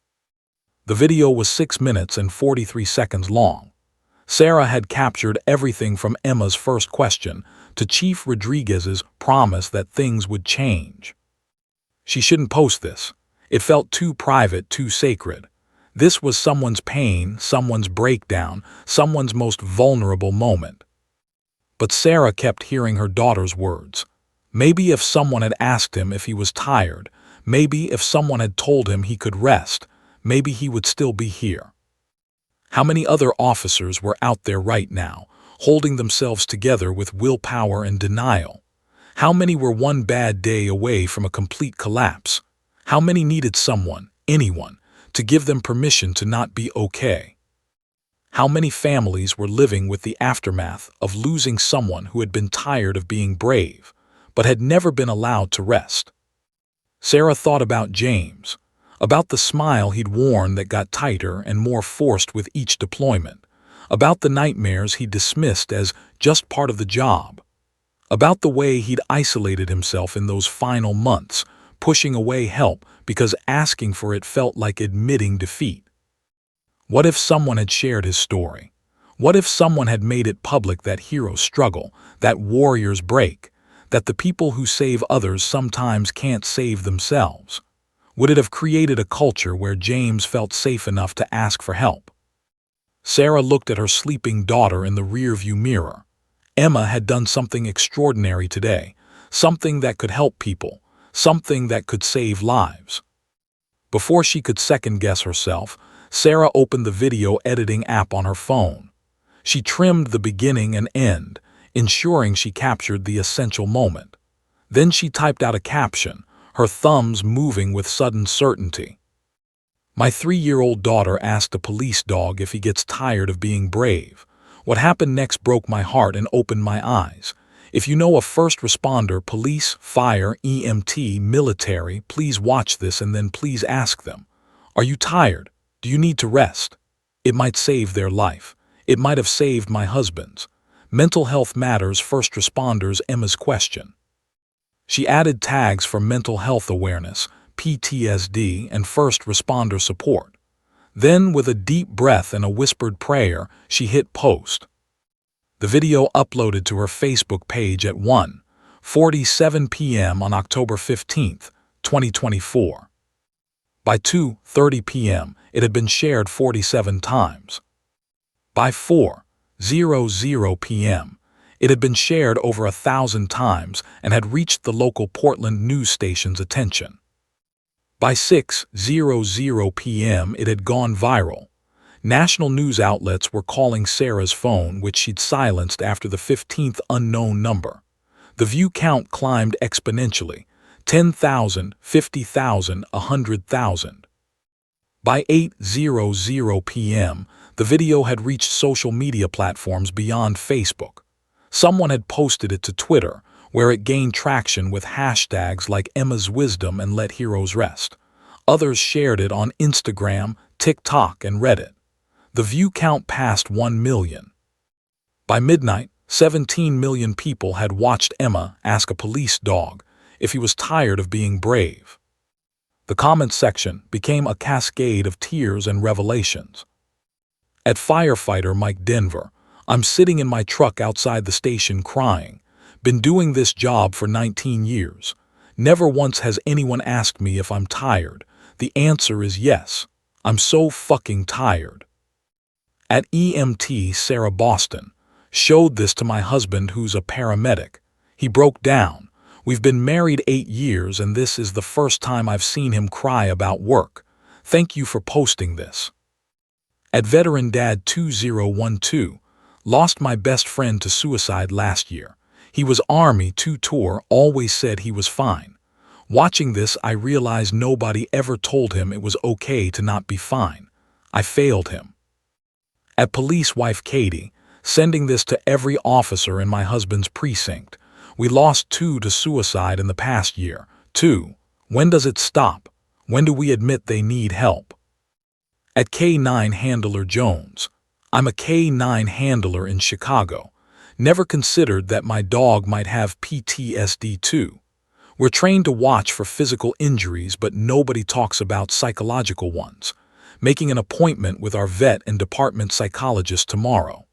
The video was 6 minutes and 43 seconds long. Sarah had captured everything from Emma's first question to Chief Rodriguez's promise that things would change. She shouldn't post this. It felt too private, too sacred. This was someone's pain, someone's breakdown, someone's most vulnerable moment. But Sarah kept hearing her daughter's words. Maybe if someone had asked him if he was tired, maybe if someone had told him he could rest, maybe he would still be here. How many other officers were out there right now, holding themselves together with willpower and denial? How many were one bad day away from a complete collapse? How many needed someone, anyone, to give them permission to not be okay? How many families were living with the aftermath of losing someone who had been tired of being brave, but had never been allowed to rest? Sarah thought about James, about the smile he'd worn that got tighter and more forced with each deployment, about the nightmares he dismissed as just part of the job, about the way he'd isolated himself in those final months, pushing away help because asking for it felt like admitting defeat. What if someone had shared his story? What if someone had made it public that heroes struggle, that warriors break, that the people who save others sometimes can't save themselves? Would it have created a culture where James felt safe enough to ask for help? Sarah looked at her sleeping daughter in the rearview mirror. Emma had done something extraordinary today, something that could help people, something that could save lives. Before she could second-guess herself, Sarah opened the video editing app on her phone. She trimmed the beginning and end, ensuring she captured the essential moment. Then she typed out a caption, her thumbs moving with sudden certainty. My 3-year-old daughter asked a police dog if he gets tired of being brave. What happened next broke my heart and opened my eyes. If you know a first responder, police, fire, EMT, military, please watch this and then please ask them, are you tired? Do you need to rest? It might save their life. It might have saved my husband's. Mental health matters. First responders. Emma's question. She added tags for mental health awareness, PTSD, and first responder support. Then, with a deep breath and a whispered prayer, she hit post. The video uploaded to her Facebook page at 1:47 p.m. on October 15, 2024. By 2:30 p.m., it had been shared 47 times. By 4:00 p.m., it had been shared over 1,000 times and had reached the local Portland news station's attention. By 6:00 p.m., it had gone viral. National news outlets were calling Sarah's phone, which she'd silenced after the 15th unknown number. The view count climbed exponentially. 10,000, 50,000, 100,000. By 8:00 p.m., the video had reached social media platforms beyond Facebook. Someone had posted it to Twitter, where it gained traction with hashtags like Emma's Wisdom and Let Heroes Rest. Others shared it on Instagram, TikTok, and Reddit. The view count passed 1 million. By midnight, 17 million people had watched Emma ask a police dog if he was tired of being brave. The comments section became a cascade of tears and revelations. At firefighter Mike Denver, I'm sitting in my truck outside the station crying. Been doing this job for 19 years. Never once has anyone asked me if I'm tired. The answer is yes. I'm so fucking tired. At EMT Sarah Boston, showed this to my husband who's a paramedic. He broke down. We've been married 8 years and this is the first time I've seen him cry about work. Thank you for posting this. At Veteran Dad 2012, lost my best friend to suicide last year. He was Army 2 tour, always said he was fine. Watching this, I realized nobody ever told him it was okay to not be fine. I failed him. At police wife Katie, sending this to every officer in my husband's precinct. We lost 2 to suicide in the past year. 2. When does it stop? When do we admit they need help? At K9 Handler Jones. I'm a K9 handler in Chicago. Never considered that my dog might have PTSD too. We're trained to watch for physical injuries, but nobody talks about psychological ones. Making an appointment with our vet and department psychologist tomorrow.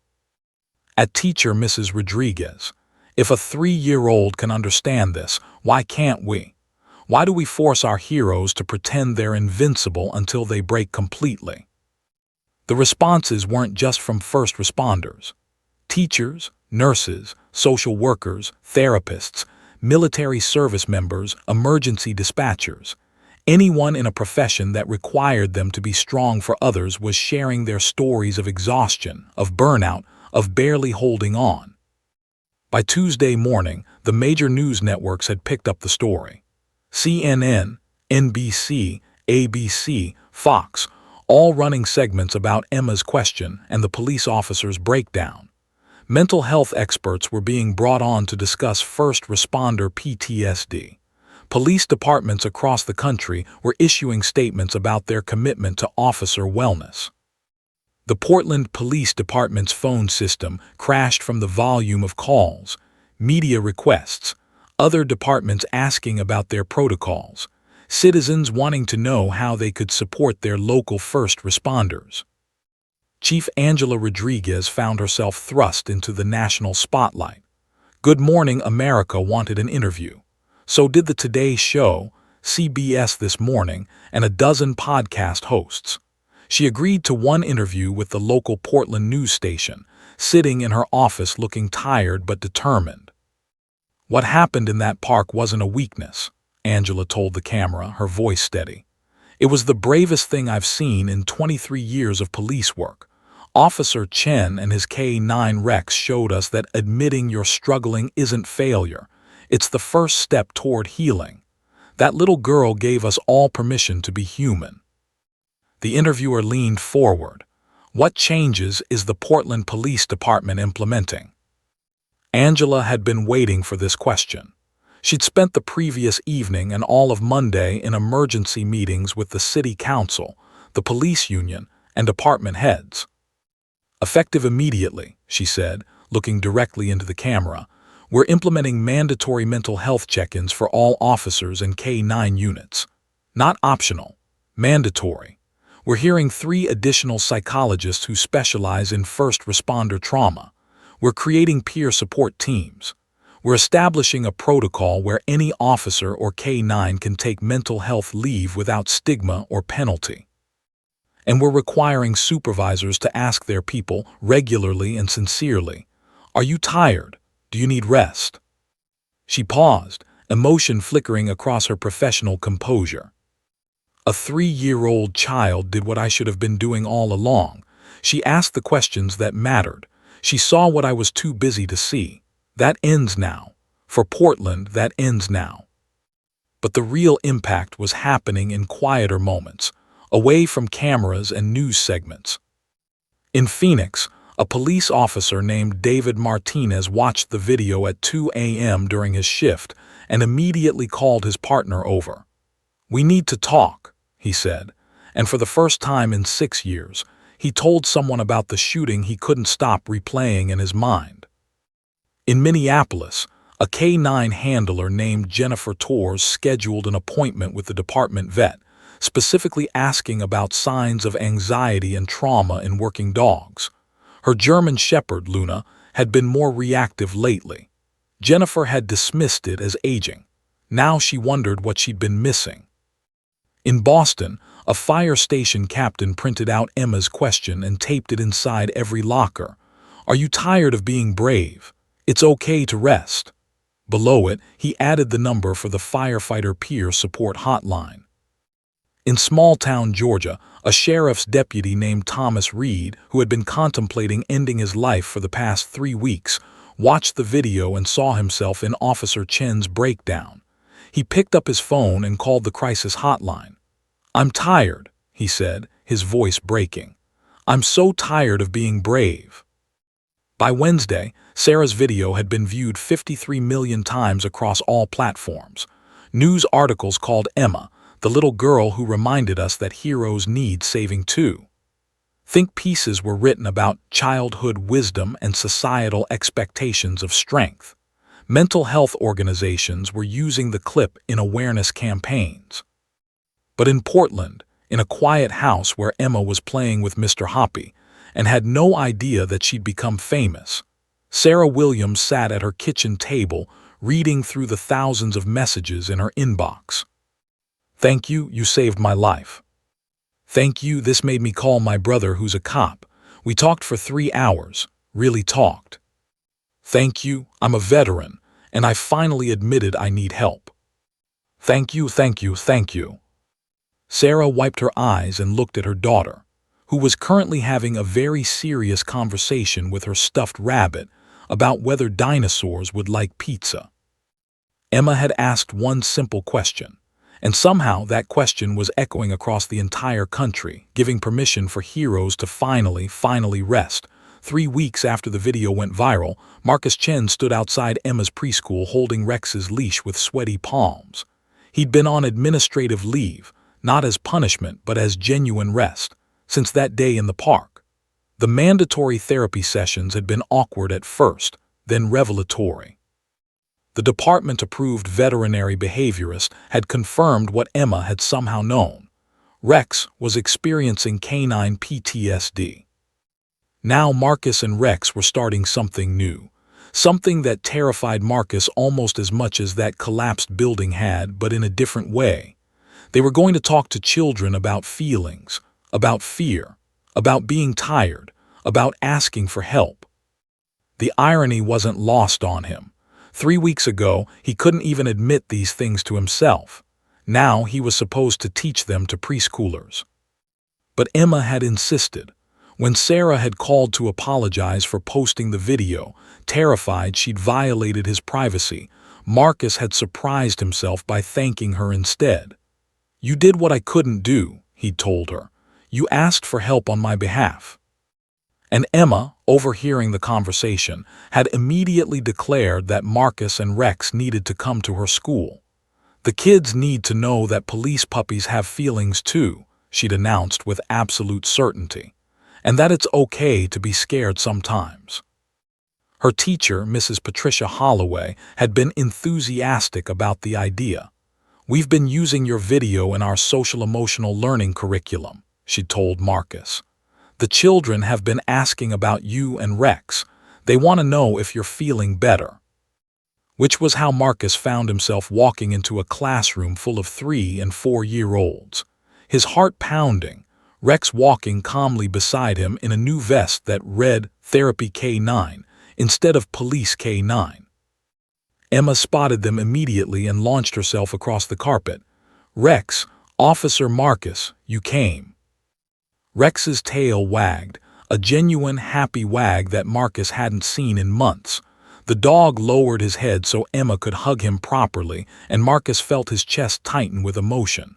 At teacher Mrs. Rodriguez. If a 3-year-old can understand this, why can't we? Why do we force our heroes to pretend they're invincible until they break completely? The responses weren't just from first responders. Teachers, nurses, social workers, therapists, military service members, emergency dispatchers. Anyone in a profession that required them to be strong for others was sharing their stories of exhaustion, of burnout, of barely holding on. By Tuesday morning, the major news networks had picked up the story. CNN, NBC, ABC, Fox, all running segments about Emma's question and the police officer's breakdown. Mental health experts were being brought on to discuss first responder PTSD. Police departments across the country were issuing statements about their commitment to officer wellness. The Portland Police Department's phone system crashed from the volume of calls, media requests, other departments asking about their protocols, citizens wanting to know how they could support their local first responders. Chief Angela Rodriguez found herself thrust into the national spotlight. Good Morning America wanted an interview. So did the Today Show, CBS This Morning, and a dozen podcast hosts. She agreed to one interview with the local Portland news station, sitting in her office looking tired but determined. What happened in that park wasn't a weakness, Angela told the camera, her voice steady. It was the bravest thing I've seen in 23 years of police work. Officer Chen and his K9 Rex showed us that admitting you're struggling isn't failure. It's the first step toward healing. That little girl gave us all permission to be human. The interviewer leaned forward. What changes is the Portland Police Department implementing? Angela had been waiting for this question. She'd spent the previous evening and all of Monday in emergency meetings with the city council, the police union, and department heads. Effective immediately, she said, looking directly into the camera, we're implementing mandatory mental health check-ins for all officers and K9 units. Not optional, mandatory. We're hearing 3 additional psychologists who specialize in first responder trauma. We're creating peer support teams. We're establishing a protocol where any officer or K9 can take mental health leave without stigma or penalty. And we're requiring supervisors to ask their people regularly and sincerely, "Are you tired? Do you need rest?" She paused, emotion flickering across her professional composure. A 3-year-old child did what I should have been doing all along. She asked the questions that mattered. She saw what I was too busy to see. That ends now. For Portland, that ends now. But the real impact was happening in quieter moments, away from cameras and news segments. In Phoenix, a police officer named David Martinez watched the video at 2 a.m. during his shift and immediately called his partner over. "We need to talk," he said, and for the first time in 6 years, he told someone about the shooting he couldn't stop replaying in his mind. In Minneapolis, a K9 handler named Jennifer Torres scheduled an appointment with the department vet, specifically asking about signs of anxiety and trauma in working dogs. Her German Shepherd, Luna, had been more reactive lately. Jennifer had dismissed it as aging. Now she wondered what she'd been missing. In Boston, a fire station captain printed out Emma's question and taped it inside every locker. "Are you tired of being brave? It's okay to rest." Below it, he added the number for the firefighter peer support hotline. In small-town Georgia, a sheriff's deputy named Thomas Reed, who had been contemplating ending his life for the past 3 weeks, watched the video and saw himself in Officer Chen's breakdown. He picked up his phone and called the crisis hotline. "I'm tired," he said, his voice breaking. "I'm so tired of being brave." By Wednesday, Sarah's video had been viewed 53 million times across all platforms. News articles called Emma the little girl who reminded us that heroes need saving too. Think pieces were written about childhood wisdom and societal expectations of strength. Mental health organizations were using the clip in awareness campaigns. But in Portland, in a quiet house where Emma was playing with Mr. Hoppy and had no idea that she'd become famous, Sarah Williams sat at her kitchen table reading through the thousands of messages in her inbox. "Thank you, you saved my life. Thank you, this made me call my brother who's a cop. We talked for 3 hours, really talked. Thank you, I'm a veteran, and I finally admitted I need help. Thank you, thank you, thank you. Sarah wiped her eyes and looked at her daughter, who was currently having a very serious conversation with her stuffed rabbit about whether dinosaurs would like pizza. Emma had asked one simple question, and somehow that question was echoing across the entire country, giving permission for heroes to finally rest. 3 weeks after the video went viral, Marcus Chen stood outside Emma's preschool holding Rex's leash with sweaty palms. He'd been on administrative leave, not as punishment but as genuine rest, since that day in the park. The mandatory therapy sessions had been awkward at first, then revelatory. The department-approved veterinary behaviorist had confirmed what Emma had somehow known. Rex was experiencing canine PTSD. Now Marcus and Rex were starting something new, something that terrified Marcus almost as much as that collapsed building had, but in a different way. They were going to talk to children about feelings, about fear, about being tired, about asking for help. The irony wasn't lost on him. 3 weeks ago, he couldn't even admit these things to himself. Now he was supposed to teach them to preschoolers. But Emma had insisted. When Sarah had called to apologize for posting the video, terrified she'd violated his privacy, Marcus had surprised himself by thanking her instead. "You did what I couldn't do," he'd told her. "You asked for help on my behalf." And Emma, overhearing the conversation, had immediately declared that Marcus and Rex needed to come to her school. "The kids need to know that police puppies have feelings too," she'd announced with absolute certainty, "and that it's okay to be scared sometimes." Her teacher, Mrs. Patricia Holloway, had been enthusiastic about the idea. "We've been using your video in our social-emotional learning curriculum," she told Marcus. "The children have been asking about you and Rex. They want to know if you're feeling better." Which was how Marcus found himself walking into a classroom full of 3- and 4-year-olds. His heart pounding, Rex walking calmly beside him in a new vest that read Therapy K9 instead of Police K9. Emma spotted them immediately and launched herself across the carpet. "Rex, Officer Marcus, you came." Rex's tail wagged, a genuine happy wag that Marcus hadn't seen in months. The dog lowered his head so Emma could hug him properly, and Marcus felt his chest tighten with emotion.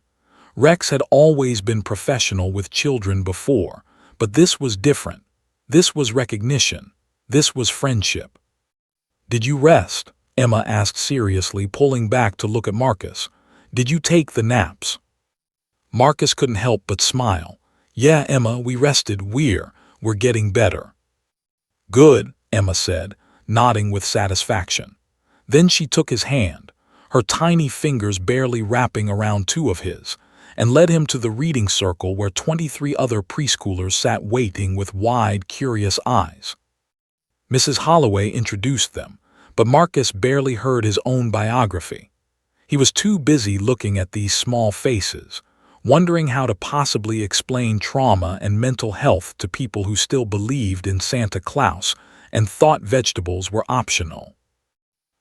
Rex had always been professional with children before, but this was different. This was recognition. This was friendship. "Did you rest?" Emma asked seriously, pulling back to look at Marcus. "Did you take the naps?" Marcus couldn't help but smile. "Yeah, Emma, we rested. We're getting better." "Good," Emma said, nodding with satisfaction. Then she took his hand, her tiny fingers barely wrapping around 2 of his, and led him to the reading circle where 23 other preschoolers sat waiting with wide, curious eyes. Mrs. Holloway introduced them, but Marcus barely heard his own biography. He was too busy looking at these small faces, wondering how to possibly explain trauma and mental health to people who still believed in Santa Claus and thought vegetables were optional.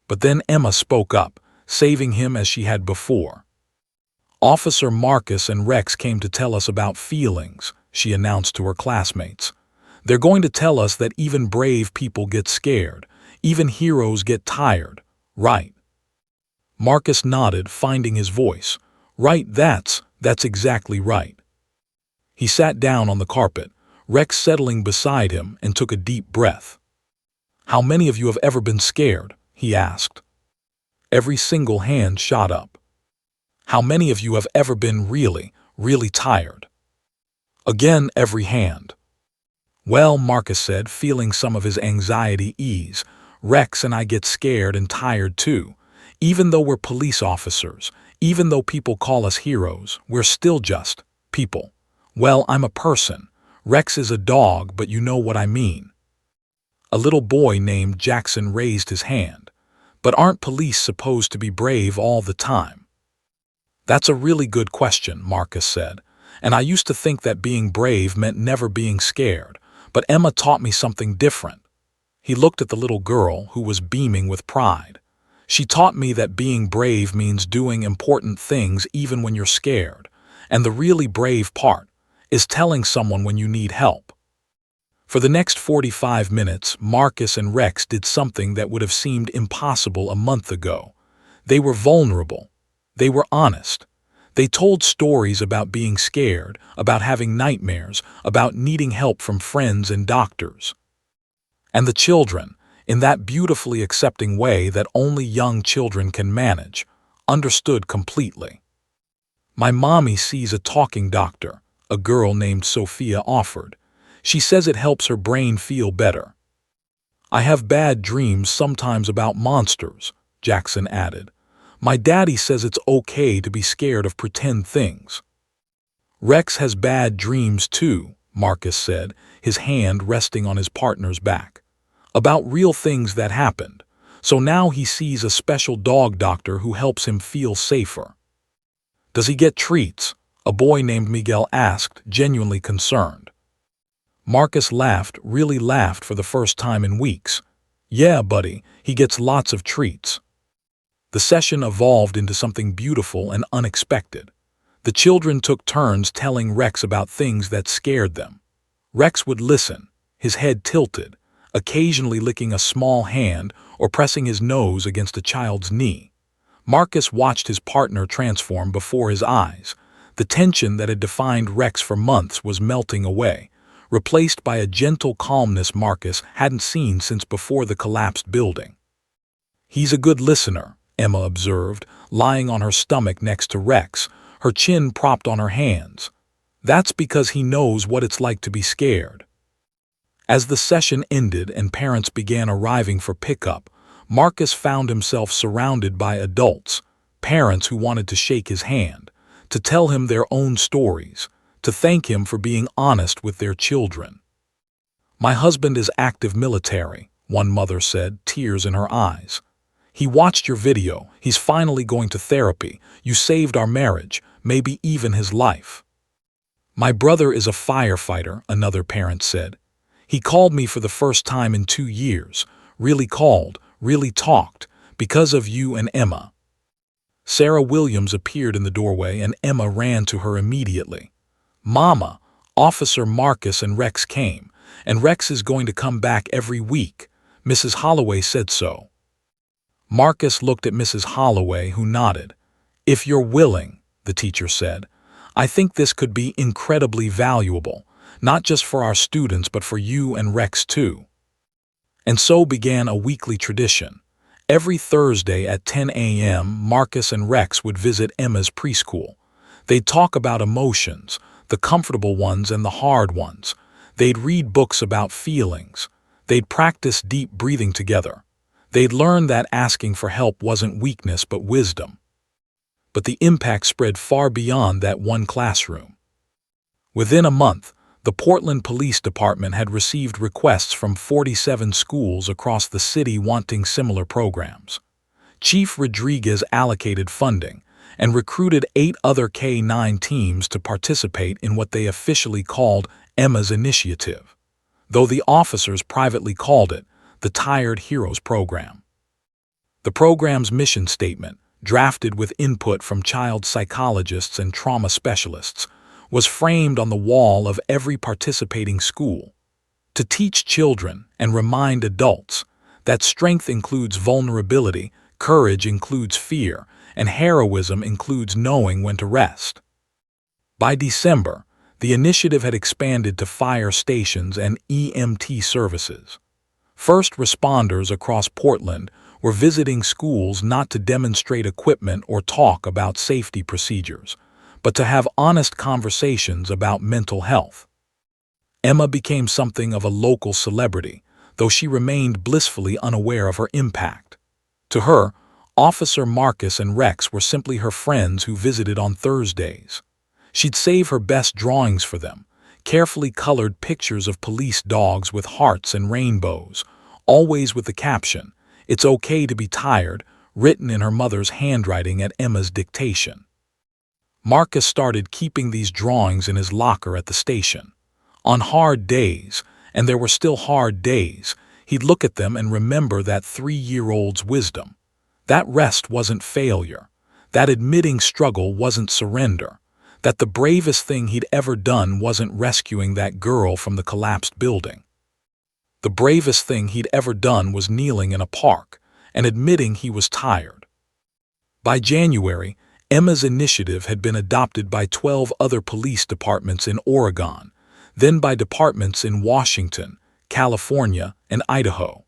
But then Emma spoke up, saving him as she had before. "Officer Marcus and Rex came to tell us about feelings," she announced to her classmates. "They're going to tell us that even brave people get scared, even heroes get tired, right?" Marcus nodded, finding his voice. "Right, that's exactly right." He sat down on the carpet, Rex settling beside him, and took a deep breath. "How many of you have ever been scared?" he asked. Every single hand shot up. "How many of you have ever been really tired?" Again, every hand. "Well," Marcus said, feeling some of his anxiety ease, "Rex and I get scared and tired too. Even though we're police officers, even though people call us heroes, we're still just people. Well, I'm a person. Rex is a dog, but you know what I mean." A little boy named Jackson raised his hand. "But aren't police supposed to be brave all the time?" "That's a really good question," Marcus said, "and I used to think that being brave meant never being scared, but Emma taught me something different." He looked at the little girl, who was beaming with pride. She taught me that being brave means doing important things even when you're scared, and the really brave part is telling someone when you need help. For the next 45 minutes, Marcus and Rex did something that would have seemed impossible a month ago. They were vulnerable. They were honest. They told stories about being scared, about having nightmares, about needing help from friends and doctors. And the children, in that beautifully accepting way that only young children can manage, understood completely. "My mommy sees a talking doctor," a girl named Sophia offered. "She says it helps her brain feel better." "I have bad dreams sometimes about monsters," Jackson added. "My daddy says it's okay to be scared of pretend things." "Rex has bad dreams too," Marcus said, his hand resting on his partner's back. "About real things that happened. So now he sees a special dog doctor who helps him feel safer." "Does he get treats?" a boy named Miguel asked, genuinely concerned. Marcus laughed, really laughed for the first time in weeks. "Yeah, buddy, he gets lots of treats." The session evolved into something beautiful and unexpected. The children took turns telling Rex about things that scared them. Rex would listen, his head tilted, occasionally licking a small hand or pressing his nose against a child's knee. Marcus watched his partner transform before his eyes. The tension that had defined Rex for months was melting away, replaced by a gentle calmness Marcus hadn't seen since before the collapsed building. "He's a good listener," Emma observed, lying on her stomach next to Rex, her chin propped on her hands. "That's because he knows what it's like to be scared." As the session ended and parents began arriving for pickup, Marcus found himself surrounded by adults, parents who wanted to shake his hand, to tell him their own stories, to thank him for being honest with their children. "My husband is active military," one mother said, tears in her eyes. "He watched your video. He's finally going to therapy. You saved our marriage, maybe even his life." "My brother is a firefighter," another parent said. "He called me for the first time in 2 years, really called, really talked, because of you and Emma." Sarah Williams appeared in the doorway and Emma ran to her immediately. "Mama, Officer Marcus and Rex came, and Rex is going to come back every week. Mrs. Holloway said so." Marcus looked at Mrs. Holloway, who nodded. "If you're willing," the teacher said, "I think this could be incredibly valuable, not just for our students but for you and Rex too." And so began a weekly tradition. Every Thursday at 10 a.m., Marcus and Rex would visit Emma's preschool. They'd talk about emotions, the comfortable ones and the hard ones. They'd read books about feelings. They'd practice deep breathing together. They'd learn that asking for help wasn't weakness but wisdom. But the impact spread far beyond that one classroom. Within a month, the Portland Police Department had received requests from 47 schools across the city wanting similar programs. Chief Rodriguez allocated funding and recruited 8 other K-9 teams to participate in what they officially called Emma's Initiative, though the officers privately called it the Tired Heroes Program. The program's mission statement, drafted with input from child psychologists and trauma specialists, was framed on the wall of every participating school. To teach children and remind adults that strength includes vulnerability, courage includes fear, and heroism includes knowing when to rest. By December, the initiative had expanded to fire stations and EMT services. First responders across Portland were visiting schools not to demonstrate equipment or talk about safety procedures, but to have honest conversations about mental health. Emma became something of a local celebrity, though she remained blissfully unaware of her impact. To her, Officer Marcus and Rex were simply her friends who visited on Thursdays. She'd save her best drawings for them, carefully colored pictures of police dogs with hearts and rainbows, always with the caption, "It's okay to be tired," written in her mother's handwriting at Emma's dictation. Marcus started keeping these drawings in his locker at the station. On hard days, and there were still hard days, he'd look at them and remember that 3-year-old's wisdom. That rest wasn't failure. That admitting struggle wasn't surrender. That the bravest thing he'd ever done wasn't rescuing that girl from the collapsed building. The bravest thing he'd ever done was kneeling in a park and admitting he was tired. By January, Emma's initiative had been adopted by 12 other police departments in Oregon, then by departments in Washington, California, and Idaho.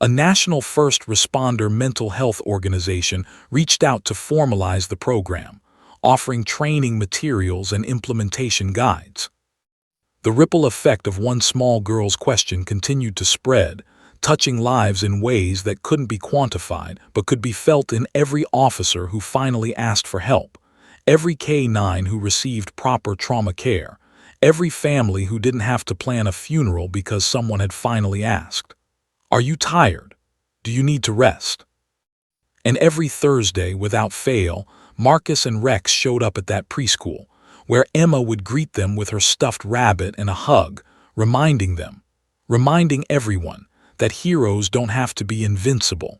A national first responder mental health organization reached out to formalize the program, offering training materials and implementation guides. The ripple effect of one small girl's question continued to spread, touching lives in ways that couldn't be quantified but could be felt in every officer who finally asked for help, every K-9 who received proper trauma care, every family who didn't have to plan a funeral because someone had finally asked, "Are you tired? Do you need to rest?" And every Thursday, without fail, Marcus and Rex showed up at that preschool, where Emma would greet them with her stuffed rabbit and a hug, reminding everyone, that heroes don't have to be invincible.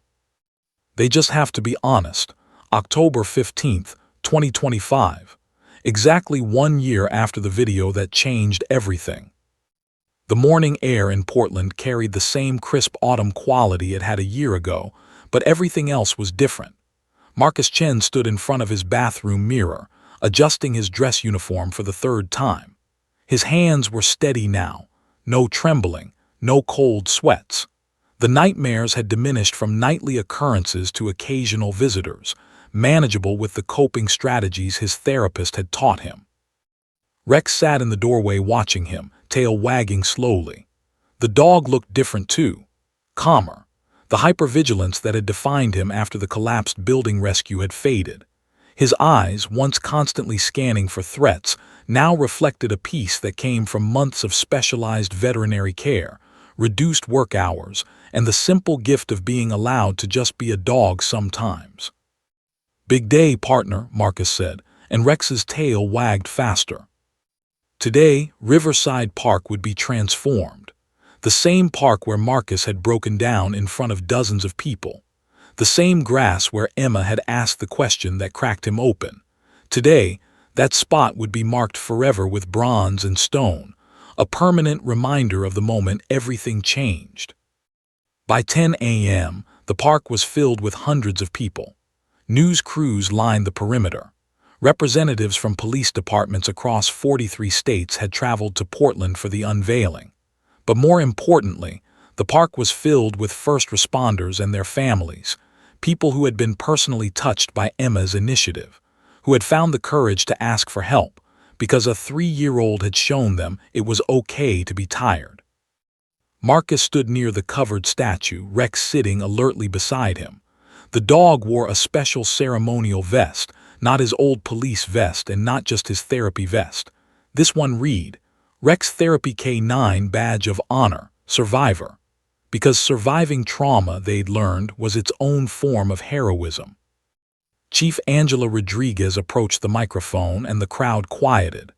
They just have to be honest. October 15th, 2025, exactly 1 year after the video that changed everything. The morning air in Portland carried the same crisp autumn quality it had a year ago, but everything else was different. Marcus Chen stood in front of his bathroom mirror, adjusting his dress uniform for the third time. His hands were steady now, no trembling, no cold sweats. The nightmares had diminished from nightly occurrences to occasional visitors, manageable with the coping strategies his therapist had taught him. Rex sat in the doorway watching him, tail wagging slowly. The dog looked different too, calmer. The hypervigilance that had defined him after the collapsed building rescue had faded. His eyes, once constantly scanning for threats, now reflected a peace that came from months of specialized veterinary care, reduced work hours, and the simple gift of being allowed to just be a dog sometimes. "Big day, partner," Marcus said, and Rex's tail wagged faster. Today, Riverside Park would be transformed. The same park where Marcus had broken down in front of dozens of people. The same grass where Emma had asked the question that cracked him open. Today, that spot would be marked forever with bronze and stone, a permanent reminder of the moment everything changed. By 10 a.m., the park was filled with hundreds of people. News crews lined the perimeter. Representatives from police departments across 43 states had traveled to Portland for the unveiling. But more importantly, the park was filled with first responders and their families, people who had been personally touched by Emma's initiative, who had found the courage to ask for help because a 3-year-old had shown them it was okay to be tired. Marcus stood near the covered statue, Rex sitting alertly beside him. The dog wore a special ceremonial vest, not his old police vest and not just his therapy vest. This one read, Rex Therapy K-9 Badge of Honor, Survivor, because surviving trauma, they'd learned, was its own form of heroism. Chief Angela Rodriguez approached the microphone and the crowd quieted.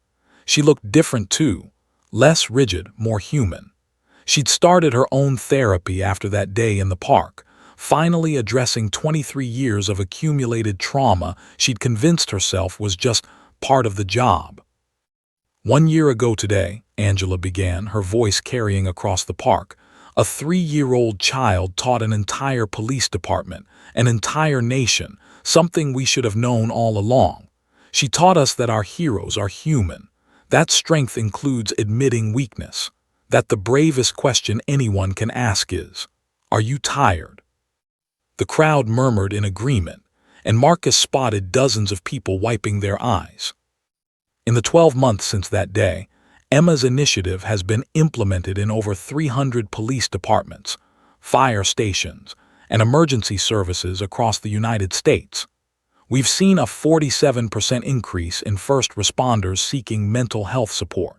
She looked different too, less rigid, more human. She'd started her own therapy after that day in the park, finally addressing 23 years of accumulated trauma she'd convinced herself was just part of the job. 1 year ago today, Angela began, her voice carrying across the park, a 3-year-old child taught an entire police department, an entire nation, something we should have known all along. She taught us that our heroes are human. That strength includes admitting weakness. That the bravest question anyone can ask is, "Are you tired?" The crowd murmured in agreement, and Marcus spotted dozens of people wiping their eyes. In the 12 months since that day, Emma's initiative has been implemented in over 300 police departments, fire stations, and emergency services across the United States. We've seen a 47% increase in first responders seeking mental health support.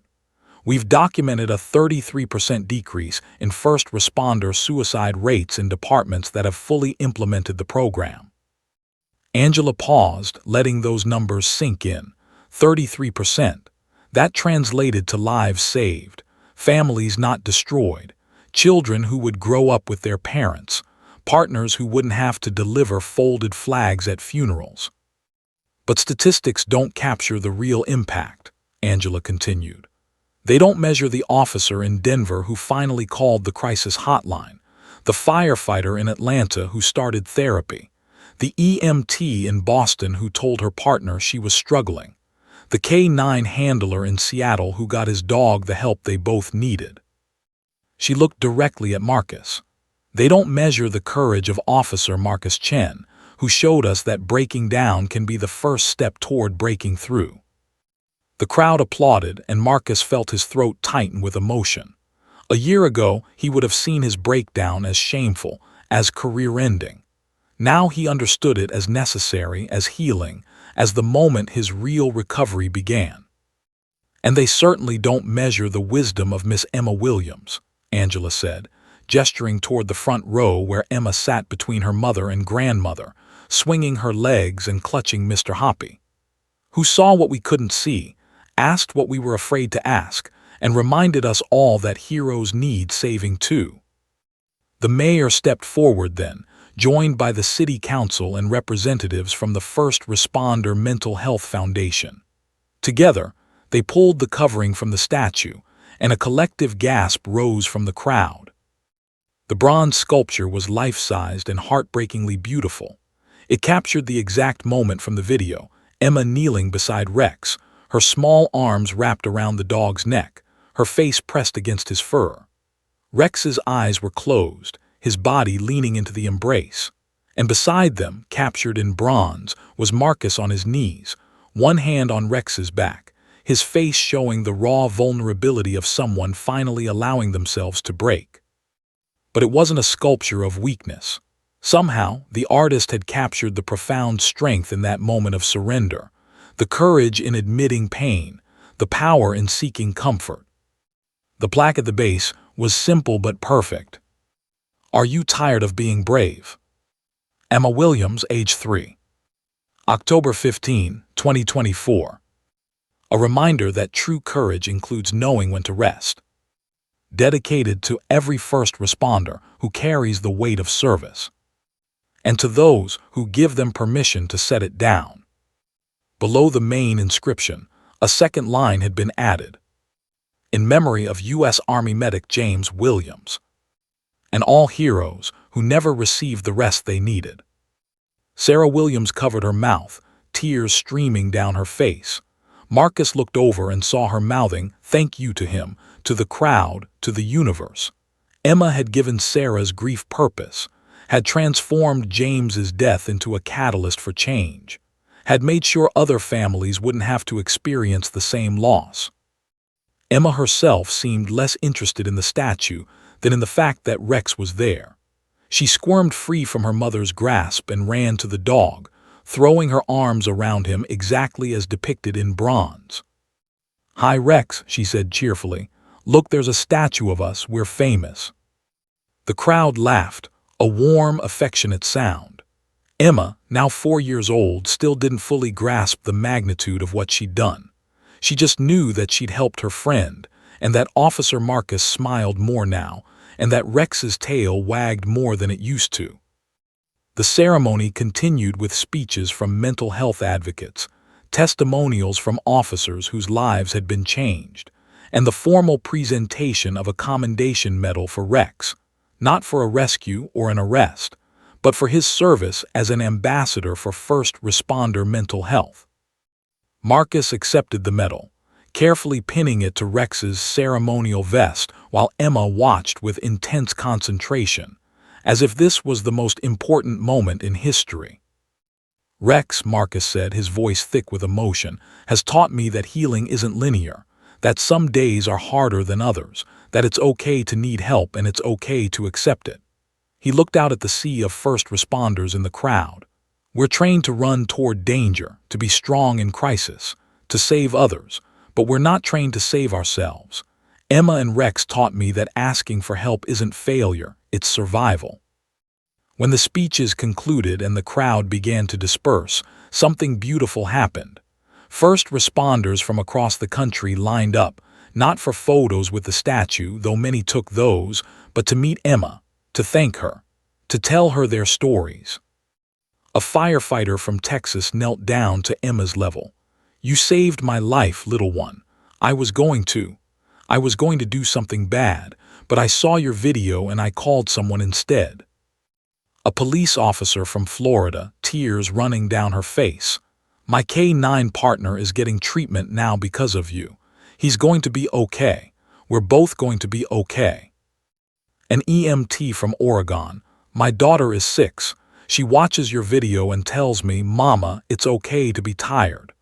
We've documented a 33% decrease in first responder suicide rates in departments that have fully implemented the program. Angela paused, letting those numbers sink in. 33%. That translated to lives saved, families not destroyed, children who would grow up with their parents, partners who wouldn't have to deliver folded flags at funerals. But statistics don't capture the real impact, Angela continued. They don't measure the officer in Denver who finally called the crisis hotline, the firefighter in Atlanta who started therapy, the EMT in Boston who told her partner she was struggling, the K-9 handler in Seattle who got his dog the help they both needed. She looked directly at Marcus. They don't measure the courage of Officer Marcus Chen, who showed us that breaking down can be the first step toward breaking through. The crowd applauded, and Marcus felt his throat tighten with emotion. A year ago, he would have seen his breakdown as shameful, as career-ending. Now he understood it as necessary, as healing, as the moment his real recovery began. And they certainly don't measure the wisdom of Miss Emma Williams, Angela said, gesturing toward the front row where Emma sat between her mother and grandmother, swinging her legs and clutching Mr. Hoppy, who saw what we couldn't see, asked what we were afraid to ask, and reminded us all that heroes need saving too. The mayor stepped forward then, joined by the city council and representatives from the First Responder Mental Health Foundation. Together, they pulled the covering from the statue, and a collective gasp rose from the crowd. The bronze sculpture was life-sized and heartbreakingly beautiful. It captured the exact moment from the video, Emma kneeling beside Rex, her small arms wrapped around the dog's neck, her face pressed against his fur. Rex's eyes were closed, his body leaning into the embrace. And beside them, captured in bronze, was Marcus on his knees, one hand on Rex's back, his face showing the raw vulnerability of someone finally allowing themselves to break. But it wasn't a sculpture of weakness. Somehow, the artist had captured the profound strength in that moment of surrender, the courage in admitting pain, the power in seeking comfort. The plaque at the base was simple but perfect. Are you tired of being brave? Emma Williams, age 3. October 15, 2024. A reminder that true courage includes knowing when to rest. Dedicated to every first responder who carries the weight of service, and to those who give them permission to set it down. Below the main inscription, a second line had been added. In memory of U.S. Army medic James Williams, and all heroes who never received the rest they needed. Sarah Williams covered her mouth, tears streaming down her face. Marcus looked over and saw her mouthing thank you to him, to the crowd, to the universe. Emma had given Sarah's grief purpose, had transformed James's death into a catalyst for change, had made sure other families wouldn't have to experience the same loss. Emma herself seemed less interested in the statue than in the fact that Rex was there. She squirmed free from her mother's grasp and ran to the dog, throwing her arms around him exactly as depicted in bronze. "Hi, Rex," she said cheerfully. "Look, there's a statue of us, we're famous." The crowd laughed, a warm, affectionate sound. Emma, now 4 years old, still didn't fully grasp the magnitude of what she'd done. She just knew that she'd helped her friend, and that Officer Marcus smiled more now, and that Rex's tail wagged more than it used to. The ceremony continued with speeches from mental health advocates, testimonials from officers whose lives had been changed, and the formal presentation of a commendation medal for Rex, not for a rescue or an arrest, but for his service as an ambassador for first responder mental health. Marcus accepted the medal, carefully pinning it to Rex's ceremonial vest while Emma watched with intense concentration, as if this was the most important moment in history. "Rex," Marcus said, his voice thick with emotion, "has taught me that healing isn't linear, that some days are harder than others, that it's okay to need help and it's okay to accept it." He looked out at the sea of first responders in the crowd. "We're trained to run toward danger, to be strong in crisis, to save others, but we're not trained to save ourselves. Emma and Rex taught me that asking for help isn't failure, it's survival." When the speeches concluded and the crowd began to disperse, something beautiful happened. First responders from across the country lined up, not for photos with the statue, though many took those, but to meet Emma, to thank her, to tell her their stories. A firefighter from Texas knelt down to Emma's level. "You saved my life, little one. I was going to do something bad, but I saw your video and I called someone instead." A police officer from Florida, tears running down her face. "My K-9 partner is getting treatment now because of you. He's going to be okay. We're both going to be okay." An EMT from Oregon. "My daughter is 6. She watches your video and tells me, 'Mama, it's okay to be tired.'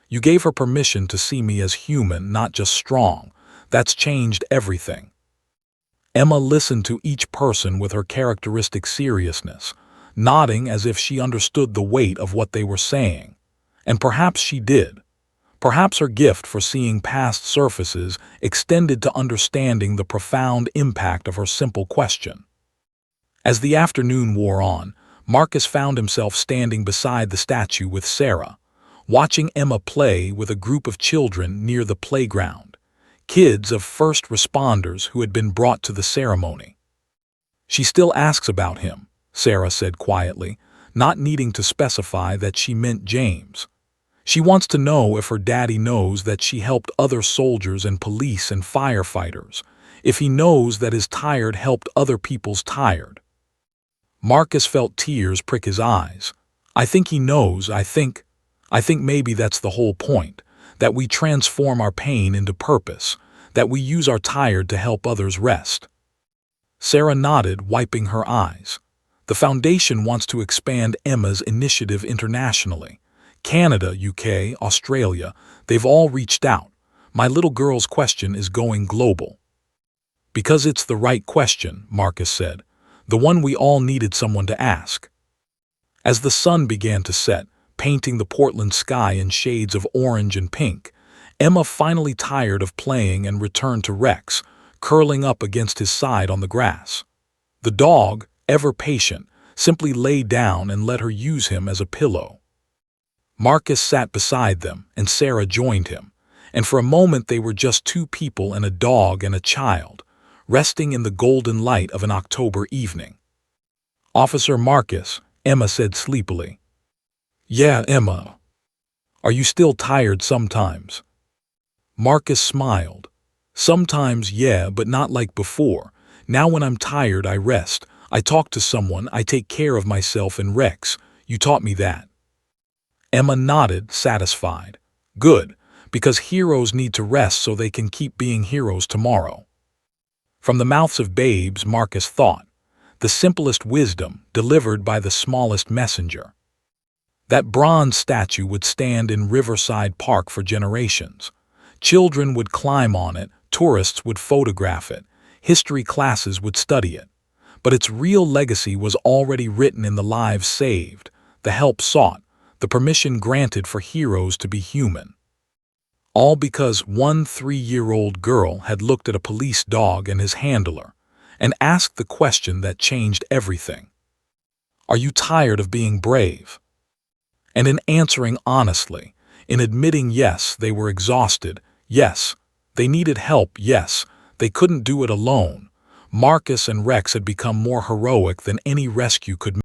You gave her permission to see me as human, not just strong. That's changed everything." Emma listened to each person with her characteristic seriousness, nodding as if she understood the weight of what they were saying. And perhaps she did. Perhaps her gift for seeing past surfaces extended to understanding the profound impact of her simple question. As the afternoon wore on, Marcus found himself standing beside the statue with Sarah, watching Emma play with a group of children near the playground, kids of first responders who had been brought to the ceremony. "She still asks about him," Sarah said quietly, not needing to specify that she meant James. "She wants to know if her daddy knows that she helped other soldiers and police and firefighters, if he knows that his tired helped other people's tired." Marcus felt tears prick his eyes. "I think he knows. I think maybe that's the whole point, that we transform our pain into purpose, that we use our tired to help others rest." Sarah nodded, wiping her eyes. "The Foundation wants to expand Emma's initiative internationally. Canada, UK, Australia, they've all reached out. My little girl's question is going global." "Because it's the right question," Marcus said. "The one we all needed someone to ask." As the sun began to set, painting the Portland sky in shades of orange and pink, Emma finally tired of playing and returned to Rex, curling up against his side on the grass. The dog, ever patient, simply lay down and let her use him as a pillow. Marcus sat beside them, and Sarah joined him, and for a moment they were just two people and a dog and a child, resting in the golden light of an October evening. "Officer Marcus," Emma said sleepily. "Yeah, Emma. Are you still tired sometimes?" Marcus smiled. "Sometimes, yeah, but not like before. Now when I'm tired, I rest. I talk to someone, I take care of myself and Rex. You taught me that." Emma nodded, satisfied. "Good, because heroes need to rest so they can keep being heroes tomorrow." From the mouths of babes, Marcus thought, the simplest wisdom delivered by the smallest messenger. That bronze statue would stand in Riverside Park for generations. Children would climb on it, tourists would photograph it, history classes would study it. But its real legacy was already written in the lives saved, the help sought, the permission granted for heroes to be human. All because one 3-year-old girl had looked at a police dog and his handler and asked the question that changed everything. "Are you tired of being brave?" And in answering honestly, in admitting yes, they were exhausted, yes, they needed help, yes, they couldn't do it alone, Marcus and Rex had become more heroic than any rescue could